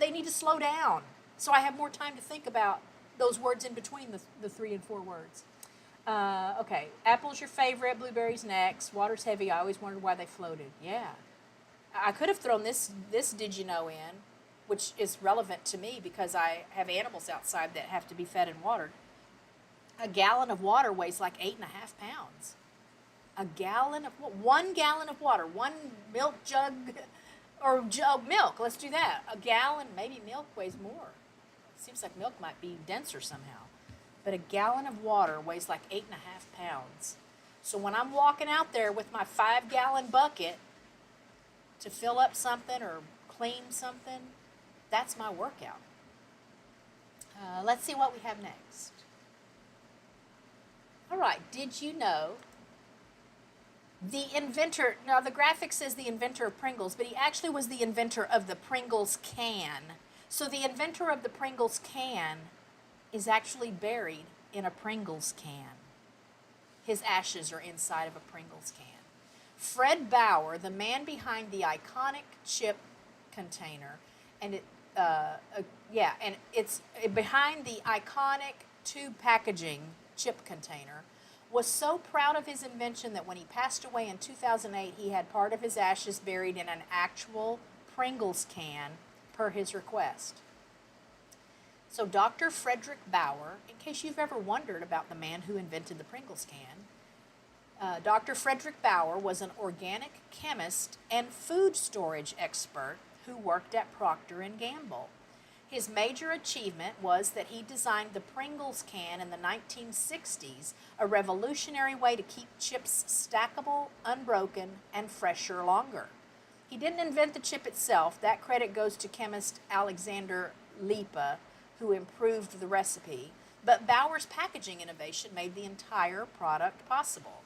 Speaker 1: They need to slow down, so I have more time to think about those words in between the 3 and 4 words. Okay, apple's your favorite, blueberries next. Water's heavy. I always wondered why they floated. Yeah, I could have thrown this did you know in, which is relevant to me because I have animals outside that have to be fed and watered. A gallon of water weighs like 8.5 pounds. 1 gallon of water, 1 milk jug, or jug milk, let's do that. A gallon, maybe milk weighs more. Seems like milk might be denser somehow. But a gallon of water weighs like 8.5 pounds. So when I'm walking out there with my 5-gallon bucket to fill up something or clean something, that's my workout. Let's see what we have next. All right, did you know the inventor, now the graphic says the inventor of Pringles, but he actually was the inventor of the Pringles can. So the inventor of the Pringles can is actually buried in a Pringles can. His ashes are inside of a Pringles can. Fred Bauer, the man behind the iconic chip container, and it's behind the iconic tube packaging chip container, was so proud of his invention that when he passed away in 2008, he had part of his ashes buried in an actual Pringles can per his request. So Dr. Frederick Bauer, in case you've ever wondered about the man who invented the Pringles can, Dr. Frederick Bauer was an organic chemist and food storage expert who worked at Procter & Gamble. His major achievement was that he designed the Pringles can in the 1960s, a revolutionary way to keep chips stackable, unbroken, and fresher longer. He didn't invent the chip itself. That credit goes to chemist Alexander Lipa, who improved the recipe. But Bauer's packaging innovation made the entire product possible.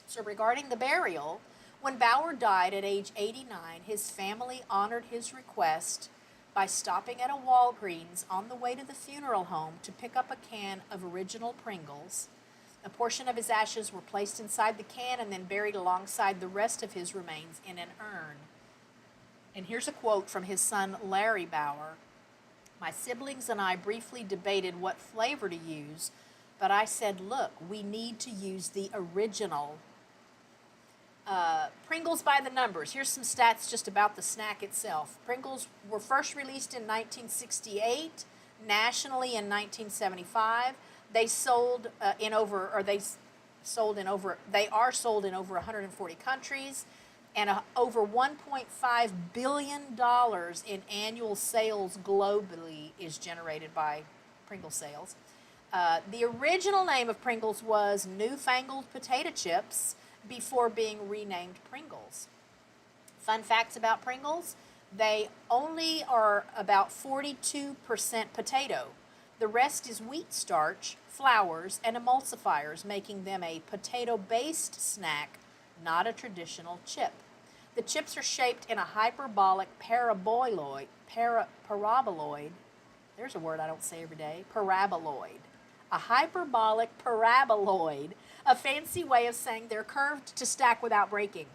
Speaker 1: So regarding the burial, when Bauer died at age 89, his family honored his request by stopping at a Walgreens on the way to the funeral home to pick up a can of original Pringles. A portion of his ashes were placed inside the can and then buried alongside the rest of his remains in an urn. And here's a quote from his son Larry Bauer. "My siblings and I briefly debated what flavor to use, but I said, look, we need to use the original." Pringles by the numbers. Here's some stats just about the snack itself. Pringles were first released in 1968, nationally in 1975. They are sold in over 140 countries, and over $1.5 billion in annual sales globally is generated by Pringles sales. The original name of Pringles was Newfangled Potato Chips before being renamed Pringles. Fun facts about Pringles: they only are about 42% potato. The rest is wheat starch, flours, and emulsifiers, making them a potato-based snack, not a traditional chip. The chips are shaped in a hyperbolic paraboloid, there's a word I don't say every day, paraboloid. A hyperbolic paraboloid, a fancy way of saying they're curved to stack without breaking.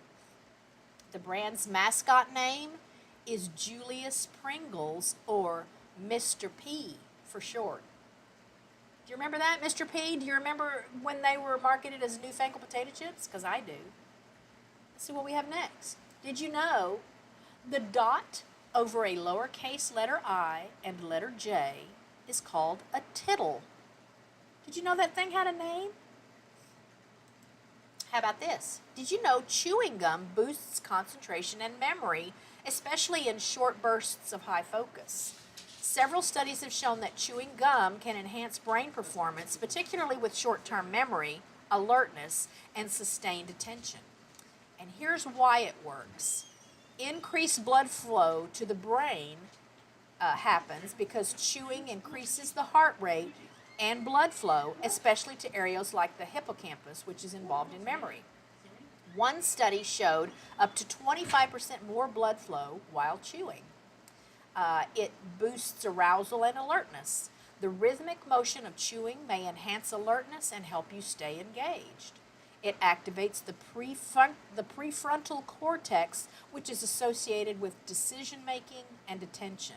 Speaker 1: The brand's mascot name is Julius Pringles, or Mr. P for short. Do you remember that, Mr. P? Do you remember when they were marketed as newfangled potato chips? Because I do. Let's see what we have next. Did you know the dot over a lowercase letter I and letter J is called a tittle? Did you know that thing had a name? How about this? Did you know chewing gum boosts concentration and memory, especially in short bursts of high focus? Several studies have shown that chewing gum can enhance brain performance, particularly with short-term memory, alertness, and sustained attention. And here's why it works. Increased blood flow to the brain happens because chewing increases the heart rate and blood flow, especially to areas like the hippocampus, which is involved in memory. One study showed up to 25% more blood flow while chewing. It boosts arousal and alertness. The rhythmic motion of chewing may enhance alertness and help you stay engaged. It activates the prefrontal cortex, which is associated with decision-making and attention.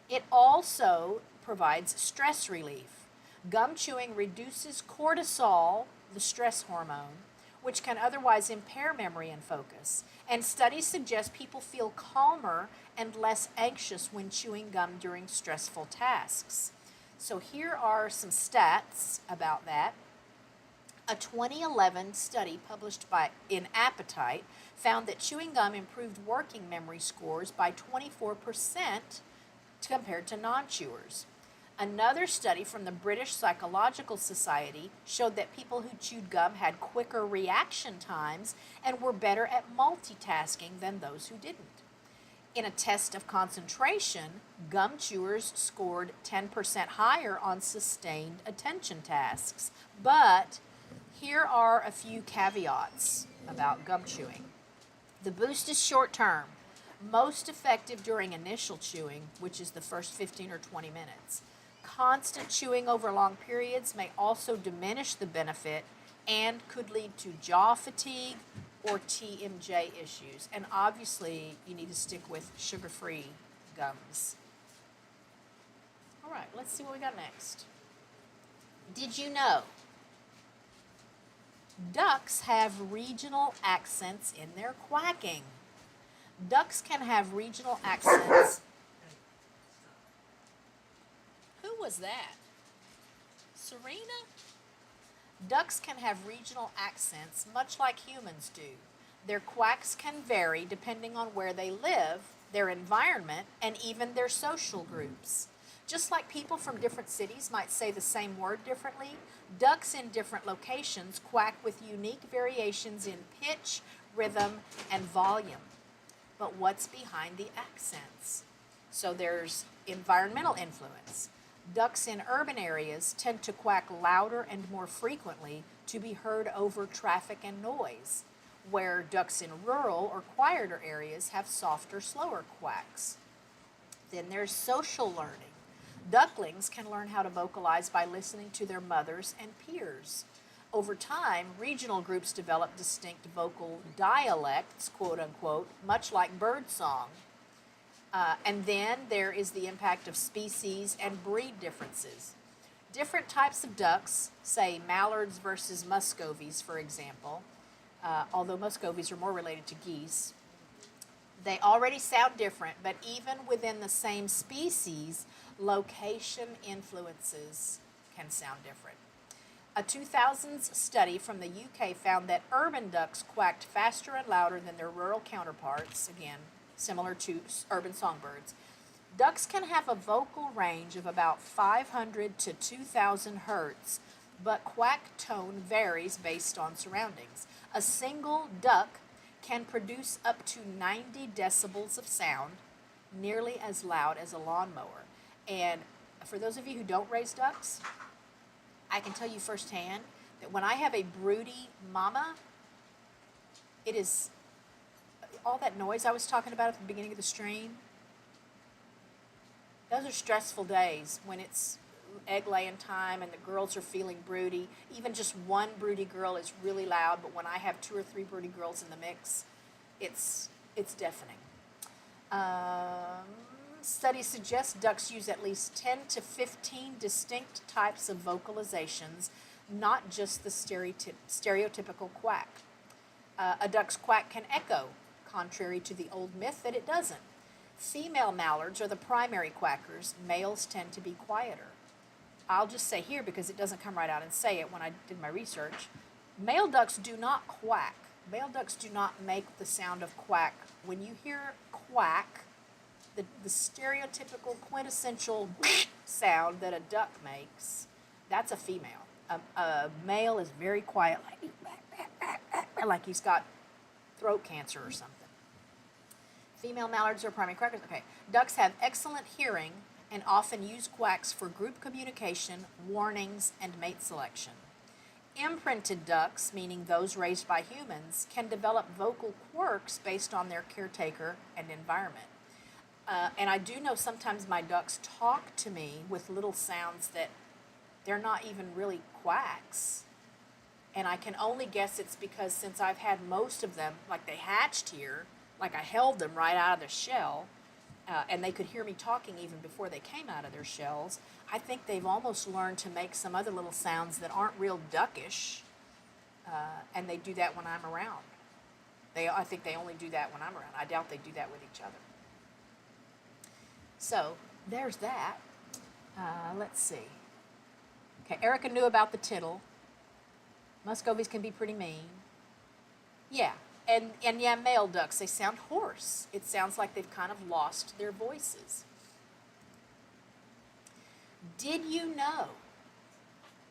Speaker 1: It also provides stress relief. Gum chewing reduces cortisol, the stress hormone, which can otherwise impair memory and focus. And studies suggest people feel calmer and less anxious when chewing gum during stressful tasks. So here are some stats about that. A 2011 study published in Appetite found that chewing gum improved working memory scores by 24% compared to non-chewers. Another study from the British Psychological Society showed that people who chewed gum had quicker reaction times and were better at multitasking than those who didn't. In a test of concentration, gum chewers scored 10% higher on sustained attention tasks. But here are a few caveats about gum chewing. The boost is short-term, most effective during initial chewing, which is the first 15 or 20 minutes. Constant chewing over long periods may also diminish the benefit and could lead to jaw fatigue or TMJ issues. And obviously, you need to stick with sugar-free gums. All right, let's see what we got next. Did you know Ducks have regional accents in their quacking. Ducks can have regional accents. Who was that? Serena? Ducks can have regional accents much like humans do. Their quacks can vary depending on where they live, their environment, and even their social groups. Just like people from different cities might say the same word differently, ducks in different locations quack with unique variations in pitch, rhythm, and volume. But what's behind the accents? So there's environmental influence. Ducks in urban areas tend to quack louder and more frequently to be heard over traffic and noise, where ducks in rural or quieter areas have softer, slower quacks. Then there's social learning. Ducklings can learn how to vocalize by listening to their mothers and peers. Over time, regional groups develop distinct vocal dialects, quote unquote, much like birdsong. And then there is the impact of species and breed differences. Different types of ducks, say mallards versus muscovies, for example, although muscovies are more related to geese, they already sound different, but even within the same species, location influences can sound different. A 2000s study from the UK found that urban ducks quacked faster and louder than their rural counterparts, again, similar to urban songbirds. Ducks can have a vocal range of about 500 to 2,000 hertz, but quack tone varies based on surroundings. A single duck can produce up to 90 decibels of sound, nearly as loud as a lawnmower. And for those of you who don't raise ducks, I can tell you firsthand that when I have a broody mama, it is all that noise I was talking about at the beginning of the stream. Those are stressful days when it's egg laying time and the girls are feeling broody. Even just one broody girl is really loud, but when I have 2 or 3 broody girls in the mix, it's deafening. Studies suggest ducks use at least 10 to 15 distinct types of vocalizations, not just the stereotypical quack. A duck's quack can echo, contrary to the old myth that it doesn't. Female mallards are the primary quackers. Males tend to be quieter. I'll just say here, because it doesn't come right out and say it when I did my research, male ducks do not quack. Male ducks do not make the sound of quack. When you hear quack, the stereotypical quintessential sound that a duck makes, that's a female. A male is very quiet, like he's got throat cancer or something. Female mallards are primary quackers. Okay. Ducks have excellent hearing and often use quacks for group communication, warnings, and mate selection. Imprinted ducks, meaning those raised by humans, can develop vocal quirks based on their caretaker and environment. And I do know sometimes my ducks talk to me with little sounds that they're not even really quacks. And I can only guess it's because since I've had most of them, like they hatched here, like I held them right out of the shell, and they could hear me talking even before they came out of their shells, I think they've almost learned to make some other little sounds that aren't real duckish, and they do that when I'm around. I think they only do that when I'm around. I doubt they do that with each other. So there's that. Let's see. Okay, Erica knew about the tittle. Muscovies can be pretty mean. Yeah, and yeah, male ducks, they sound hoarse. It sounds like they've kind of lost their voices. Did you know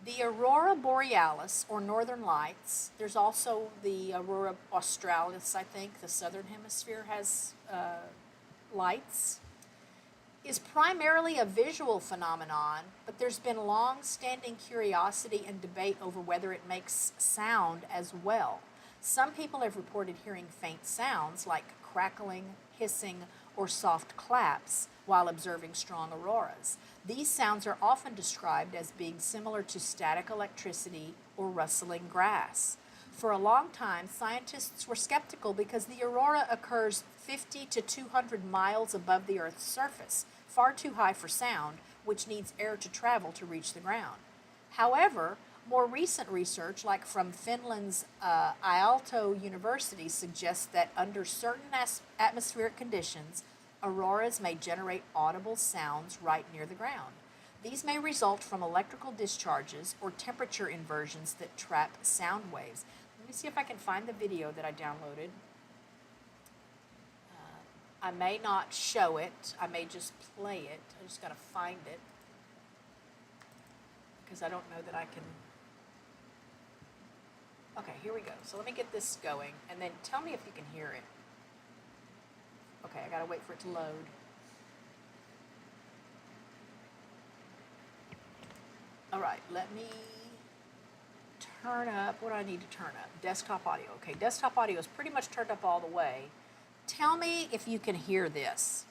Speaker 1: the aurora borealis, or northern lights, there's also the aurora australis, I think, the southern hemisphere has lights, is primarily a visual phenomenon, but there's been long-standing curiosity and debate over whether it makes sound as well. Some people have reported hearing faint sounds like crackling, hissing, or soft claps while observing strong auroras. These sounds are often described as being similar to static electricity or rustling grass. For a long time, scientists were skeptical because the aurora occurs 50 to 200 miles above the Earth's surface, far too high for sound, which needs air to travel to reach the ground. However, More recent research, like from Finland's Aalto University, suggests that under certain atmospheric conditions, auroras may generate audible sounds right near the ground. These may result from electrical discharges or temperature inversions that trap sound waves. Let me see if I can find the video that I downloaded. I may not show it. I may just play it. I just got to find it because I don't know that I can. Okay, here we go. So let me get this going, and then tell me if you can hear it. Okay, I got to wait for it to load. All right, let me turn up. What do I need to turn up? Desktop audio. Okay, desktop audio is pretty much turned up all the way. Tell me if you can hear this.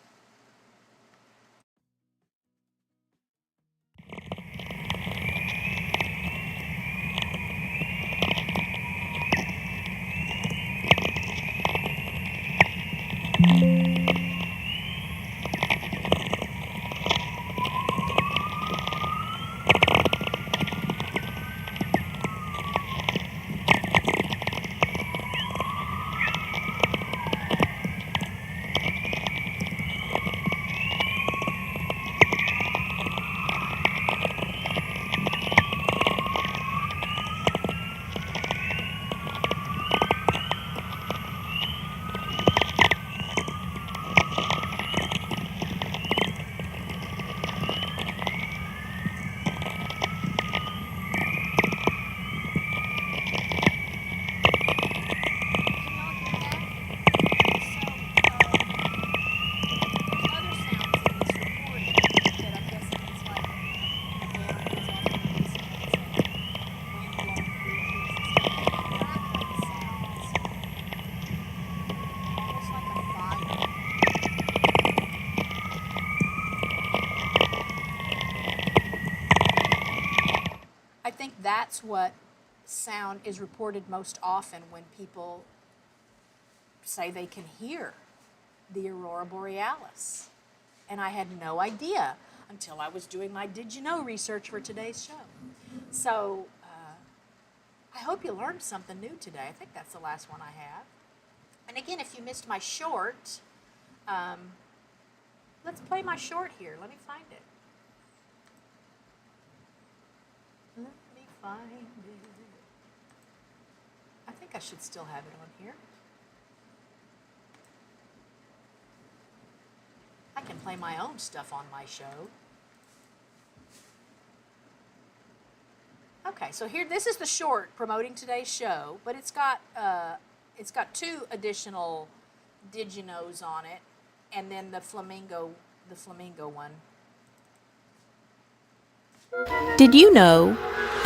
Speaker 1: I think that's what sound is reported most often when people say they can hear the aurora borealis. And I had no idea until I was doing my Did You Know research for today's show. So I hope you learned something new today. I think that's the last one I have. And again, if you missed my short, let's play my short here. Let me find it. Let me find it. I think I should still have it on here. I can play my own stuff on my show. Okay, so here, this is the short promoting today's show, but it's got 2 additional Did You Knows on it, and then the flamingo one.
Speaker 2: Did you know?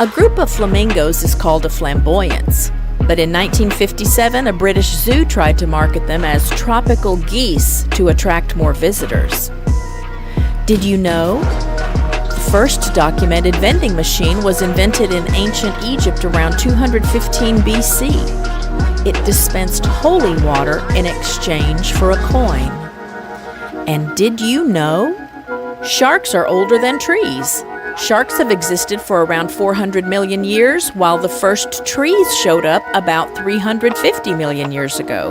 Speaker 2: A group of flamingos is called a flamboyance, but in 1957 a British zoo tried to market them as tropical geese to attract more visitors. Did you know? The first documented vending machine was invented in ancient Egypt around 215 BC. It dispensed holy water in exchange for a coin. And did you know? Sharks are older than trees. Sharks have existed for around 400 million years, while the first trees showed up about 350 million years ago.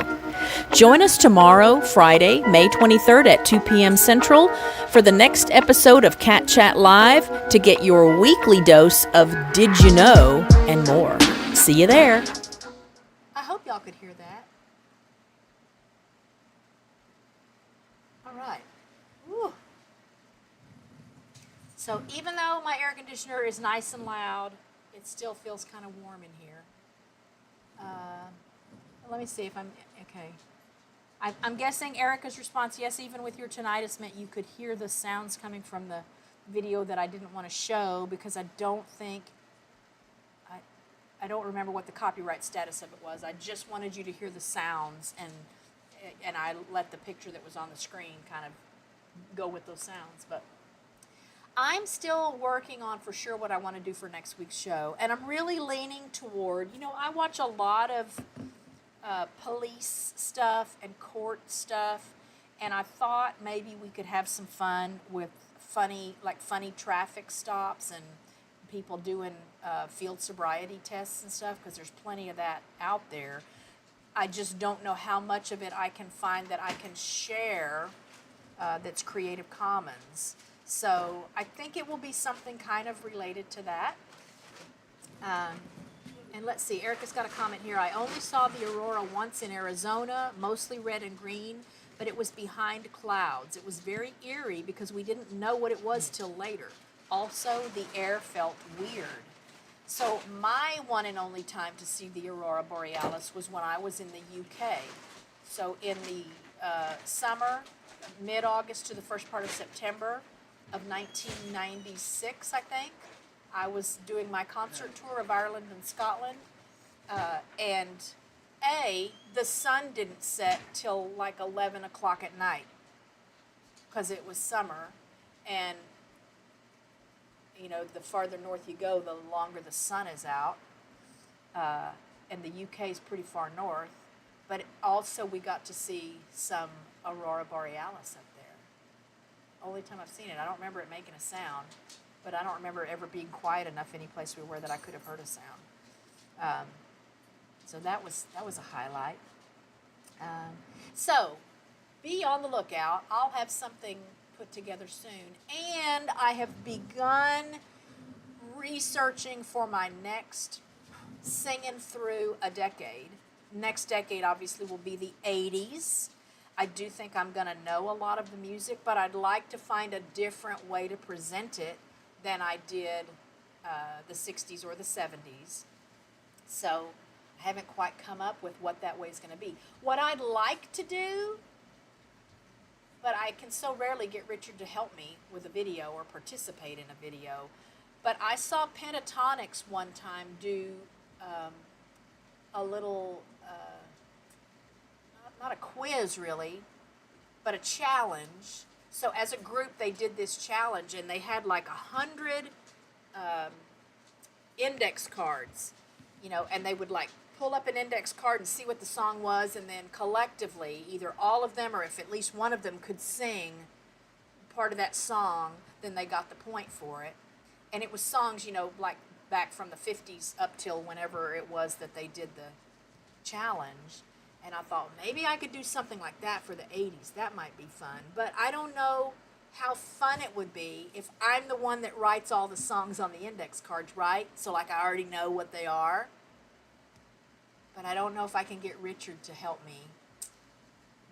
Speaker 2: Join us tomorrow, Friday, May 23rd at 2 p.m. Central for the next episode of Cat Chat Live to get your weekly dose of Did You Know and more. See you there.
Speaker 1: I hope y'all could hear that. All right. Woo. So even though my air conditioner is nice and loud, it still feels kind of warm in here. Let me see if I'm, okay. I'm guessing Erica's response, yes, even with your tinnitus, meant you could hear the sounds coming from the video that I didn't want to show because I don't think, I don't remember what the copyright status of it was. I just wanted you to hear the sounds, and I let the picture that was on the screen kind of go with those sounds. But I'm still working on for sure what I want to do for next week's show, and I'm really leaning toward, I watch a lot of police stuff and court stuff, and I thought maybe we could have some fun with funny traffic stops and people doing field sobriety tests and stuff, because there's plenty of that out there. I just don't know how much of it I can find that I can share that's Creative Commons. So I think it will be something kind of related to that. And let's see, Erica's got a comment here. I only saw the aurora once in Arizona, mostly red and green, but it was behind clouds. It was very eerie because we didn't know what it was till later. Also, the air felt weird. So my one and only time to see the aurora borealis was when I was in the UK. So in the summer, mid-August to the first part of September of 1996, I think, I was doing my concert tour of Ireland and Scotland, and the sun didn't set till like 11 o'clock at night because it was summer, and you know, the farther north you go, the longer the sun is out, and the UK is pretty far north, but also we got to see some aurora borealis up there. Only time I've seen it. I don't remember it making a sound, but I don't remember it ever being quiet enough any place we were that I could have heard a sound. So that was a highlight. So be on the lookout. I'll have something put together soon, and I have begun researching for my next Singing Through a Decade. Next decade obviously will be the 80s. I do think I'm going to know a lot of the music, but I'd like to find a different way to present it than I did the 60s or the 70s. So I haven't quite come up with what that way is going to be. What I'd like to do, but I can so rarely get Richard to help me with a video or participate in a video, but I saw Pentatonics one time do a little, not a quiz really, but a challenge. So as a group, they did this challenge, and they had like 100 index cards, you know, and they would like pull up an index card and see what the song was, and then collectively, either all of them or if at least one of them could sing part of that song, then they got the point for it. And it was songs, you know, like back from the 50s up till whenever it was that they did the challenge. And I thought maybe I could do something like that for the 80s. That might be fun. But I don't know how fun it would be if I'm the one that writes all the songs on the index cards, right? So like I already know what they are. But I don't know if I can get Richard to help me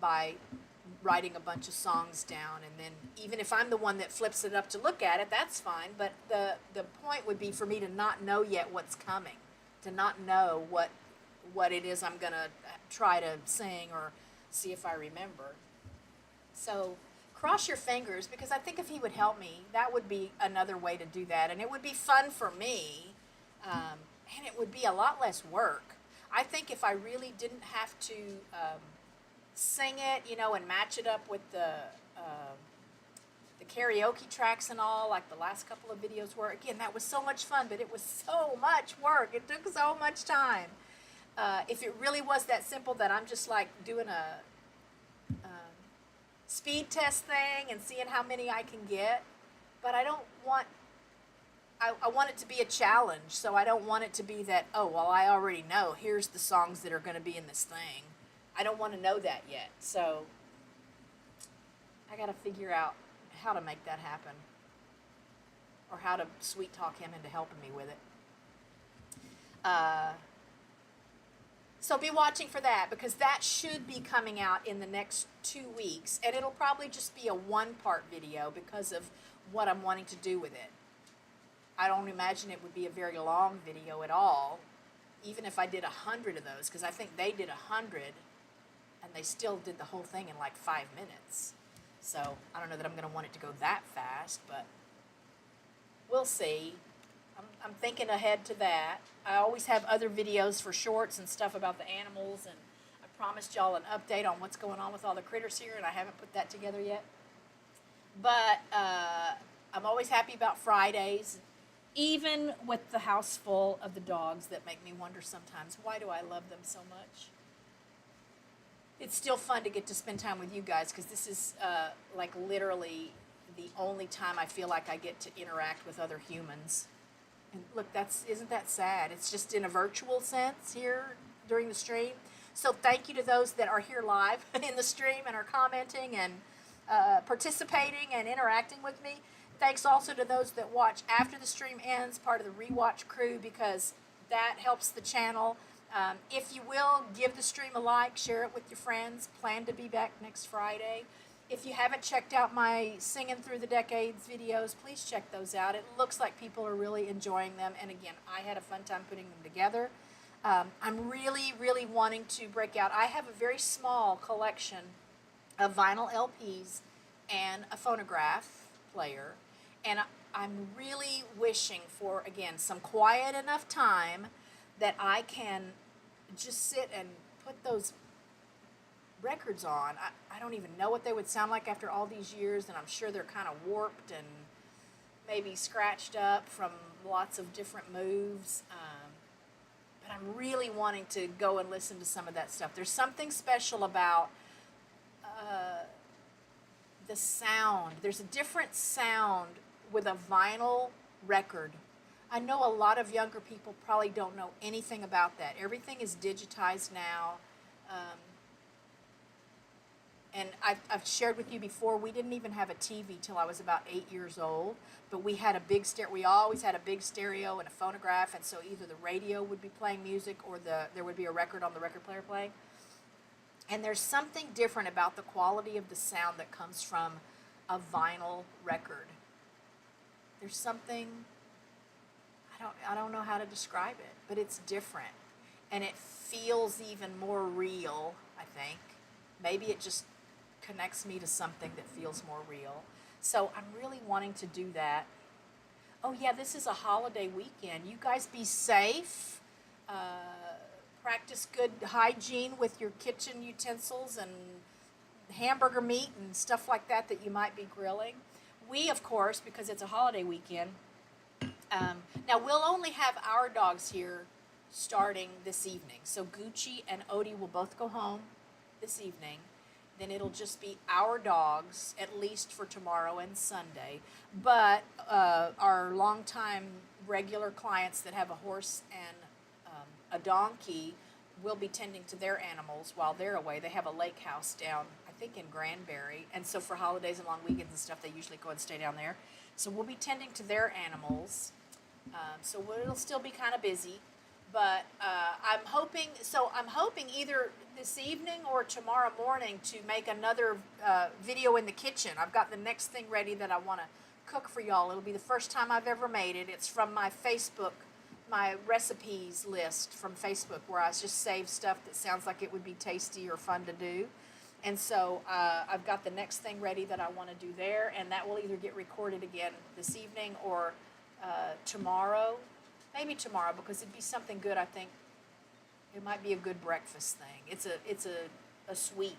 Speaker 1: by writing a bunch of songs down. And then even if I'm the one that flips it up to look at it, that's fine. But the point would be for me to not know yet what's coming. To not know what it is I'm going to try to sing or see if I remember. So cross your fingers, because I think if he would help me, that would be another way to do that. And it would be fun for me, and it would be a lot less work. I think if I really didn't have to sing it, you know, and match it up with the karaoke tracks and all, like the last couple of videos were, again, that was so much fun, but it was so much work. It took so much time. If it really was that simple that I'm just like doing a speed test thing and seeing how many I can get, but I don't want, I want it to be a challenge, so I don't want it to be that, oh, well, I already know, here's the songs that are going to be in this thing. I don't want to know that yet, so I got to figure out how to make that happen, or how to sweet talk him into helping me with it. So be watching for that, because that should be coming out in the next 2 weeks, and it'll probably just be a one-part video because of what I'm wanting to do with it. I don't imagine it would be a very long video at all, even if I did 100 of those, because I think they did 100, and they still did the whole thing in like 5 minutes. So I don't know that I'm going to want it to go that fast, but we'll see. I'm thinking ahead to that. I always have other videos for shorts and stuff about the animals, and I promised y'all an update on what's going on with all the critters here, and I haven't put that together yet. But I'm always happy about Fridays, even with the house full of the dogs that make me wonder sometimes, why do I love them so much? It's still fun to get to spend time with you guys, because this is like literally the only time I feel like I get to interact with other humans. And look, isn't that sad? It's just in a virtual sense here during the stream. So thank you to those that are here live in the stream and are commenting and participating and interacting with me. Thanks also to those that watch after the stream ends, part of the rewatch crew, because that helps the channel. If you will, give the stream a like, share it with your friends. Plan to be back next Friday. If you haven't checked out my Singing Through the Decades videos, please check those out. It looks like people are really enjoying them. And again, I had a fun time putting them together. I'm really, really wanting to break out. I have a very small collection of vinyl LPs and a phonograph player. And I'm really wishing for, again, some quiet enough time that I can just sit and put those records on. I don't even know what they would sound like after all these years, and I'm sure they're kind of warped and maybe scratched up from lots of different moves. But I'm really wanting to go and listen to some of that stuff. There's something special about the sound. There's a different sound with a vinyl record. I know a lot of younger people probably don't know anything about that. Everything is digitized now. And I've shared with you before, we didn't even have a TV till I was about 8 years old, but we had a big stereo. We always had a big stereo and a phonograph, and so either the radio would be playing music or there would be a record on the record player playing. And there's something different about the quality of the sound that comes from a vinyl record. There's something, I don't know how to describe it, but it's different. And it feels even more real, I think. Maybe it just connects me to something that feels more real. So I'm really wanting to do that. Oh yeah, this is a holiday weekend. You guys be safe. Practice good hygiene with your kitchen utensils and hamburger meat and stuff like that you might be grilling. We, of course, because it's a holiday weekend, now we'll only have our dogs here starting this evening. So Gucci and Odie will both go home this evening. Then it'll just be our dogs, at least for tomorrow and Sunday. But our longtime regular clients that have a horse and a donkey will be tending to their animals while they're away. They have a lake house down, I think, in Granbury. And so for holidays and long weekends and stuff, they usually go and stay down there. So we'll be tending to their animals. So it'll still be kind of busy. But I'm hoping either this evening or tomorrow morning to make another video in the kitchen. I've got the next thing ready that I want to cook for y'all. It'll be the first time I've ever made it. It's from my Facebook, my recipes list from Facebook, where I just save stuff that sounds like it would be tasty or fun to do. And so I've got the next thing ready that I want to do there, and that will either get recorded again this evening or tomorrow. Maybe tomorrow, because it'd be something good. I think it might be a good breakfast thing. It's a sweet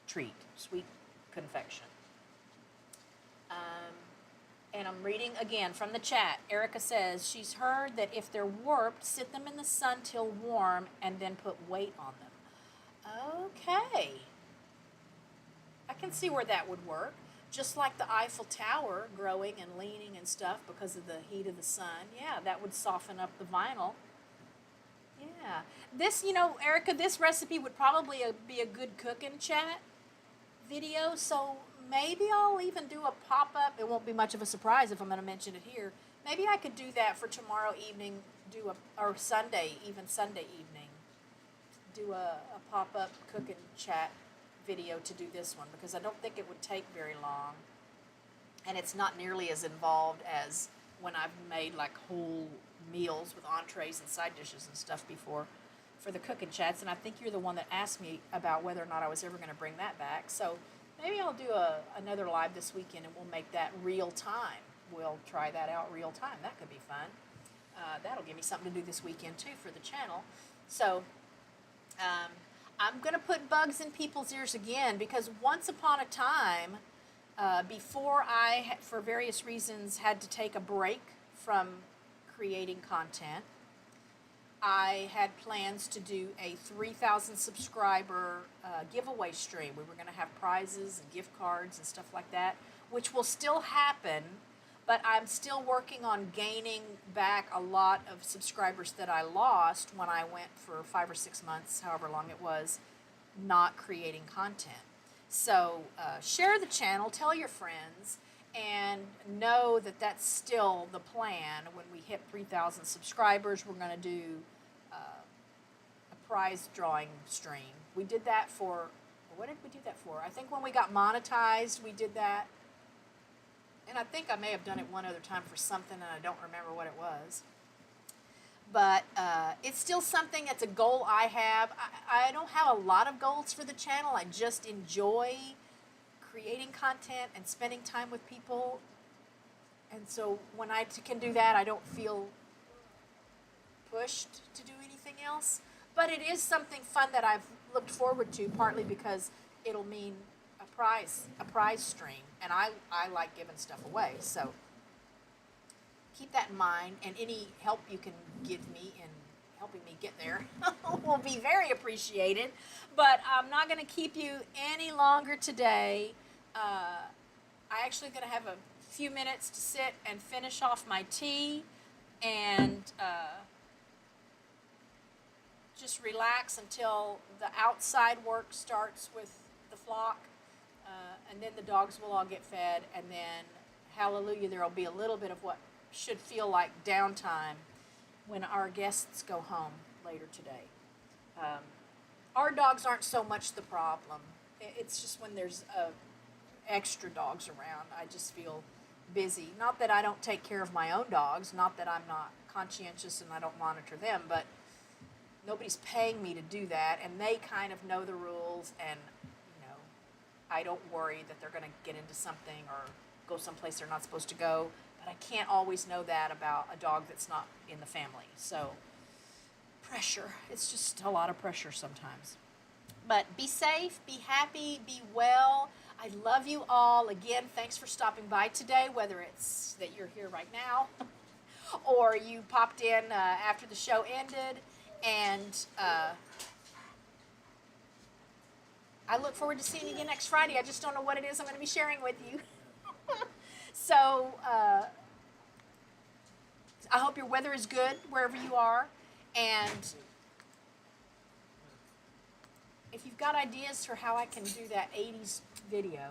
Speaker 1: treat, sweet confection. And I'm reading again from the chat. Erica says she's heard that if they're warped, sit them in the sun till warm and then put weight on them. Okay. I can see where that would work. Just like the Eiffel Tower growing and leaning and stuff because of the heat of the sun. Yeah, that would soften up the vinyl. Yeah. This, Erica, this recipe would probably be a good cooking chat video. So maybe I'll even do a pop-up. It won't be much of a surprise if I'm going to mention it here. Maybe I could do that for tomorrow evening, or Sunday evening. Do a pop-up cooking chat video to do this one, because I don't think it would take very long, and it's not nearly as involved as when I've made like whole meals with entrees and side dishes and stuff before for the cooking chats. And I think you're the one that asked me about whether or not I was ever going to bring that back. So maybe I'll do another live this weekend, and we'll make that real time. We'll try that out real time. That could be fun. That'll give me something to do this weekend too for the channel. So I'm going to put bugs in people's ears again, because once upon a time, before I, for various reasons, had to take a break from creating content, I had plans to do a 3,000 subscriber giveaway stream. We were going to have prizes and gift cards and stuff like that, which will still happen, but I'm still working on gaining back a lot of subscribers that I lost when I went for 5 or 6 months, however long it was, not creating content. So share the channel, tell your friends, and know that that's still the plan. When we hit 3,000 subscribers, we're going to do a prize drawing stream. We did that for, what did we do that for? I think when we got monetized, we did that. And I think I may have done it one other time for something, and I don't remember what it was. But it's still something that's a goal I have. I don't have a lot of goals for the channel. I just enjoy creating content and spending time with people. And so when I can do that, I don't feel pushed to do anything else. But it is something fun that I've looked forward to, partly because it'll mean a prize stream. And I like giving stuff away. So keep that in mind, and any help you can give me in helping me get there will be very appreciated. But I'm not going to keep you any longer today. I actually going to have a few minutes to sit and finish off my tea and just relax until the outside work starts with the flock, and then the dogs will all get fed, and then hallelujah, there will be a little bit of what should feel like downtime when our guests go home later today. Our dogs aren't so much the problem. It's just when there's extra dogs around, I just feel busy. Not that I don't take care of my own dogs, not that I'm not conscientious and I don't monitor them, but nobody's paying me to do that, and they kind of know the rules, and I don't worry that they're going to get into something or go someplace they're not supposed to go. But I can't always know that about a dog that's not in the family. So pressure, it's just a lot of pressure sometimes. But be safe, be happy, be well. I love you all. Again, thanks for stopping by today, whether it's that you're here right now or you popped in after the show ended. And I look forward to seeing you again next Friday. I just don't know what it is I'm going to be sharing with you. So I hope your weather is good wherever you are. And if you've got ideas for how I can do that 80s video,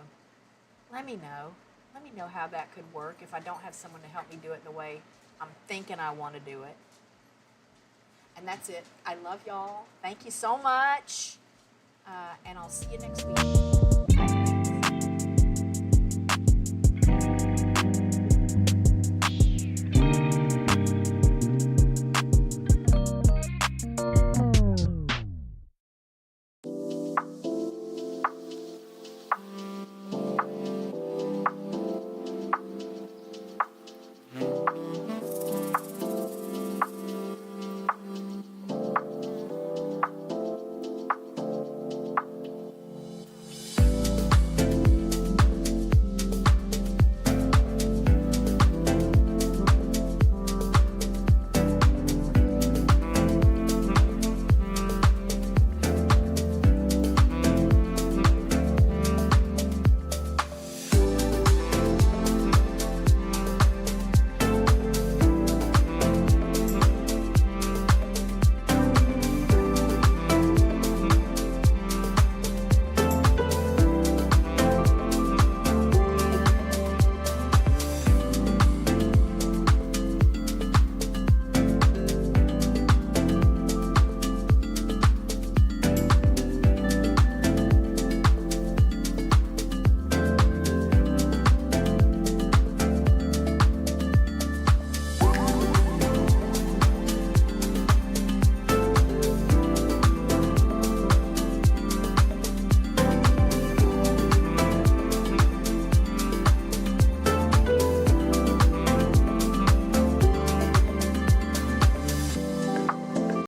Speaker 1: let me know. Let me know how that could work if I don't have someone to help me do it the way I'm thinking I want to do it. And that's it. I love y'all. Thank you so much. And I'll see you next week.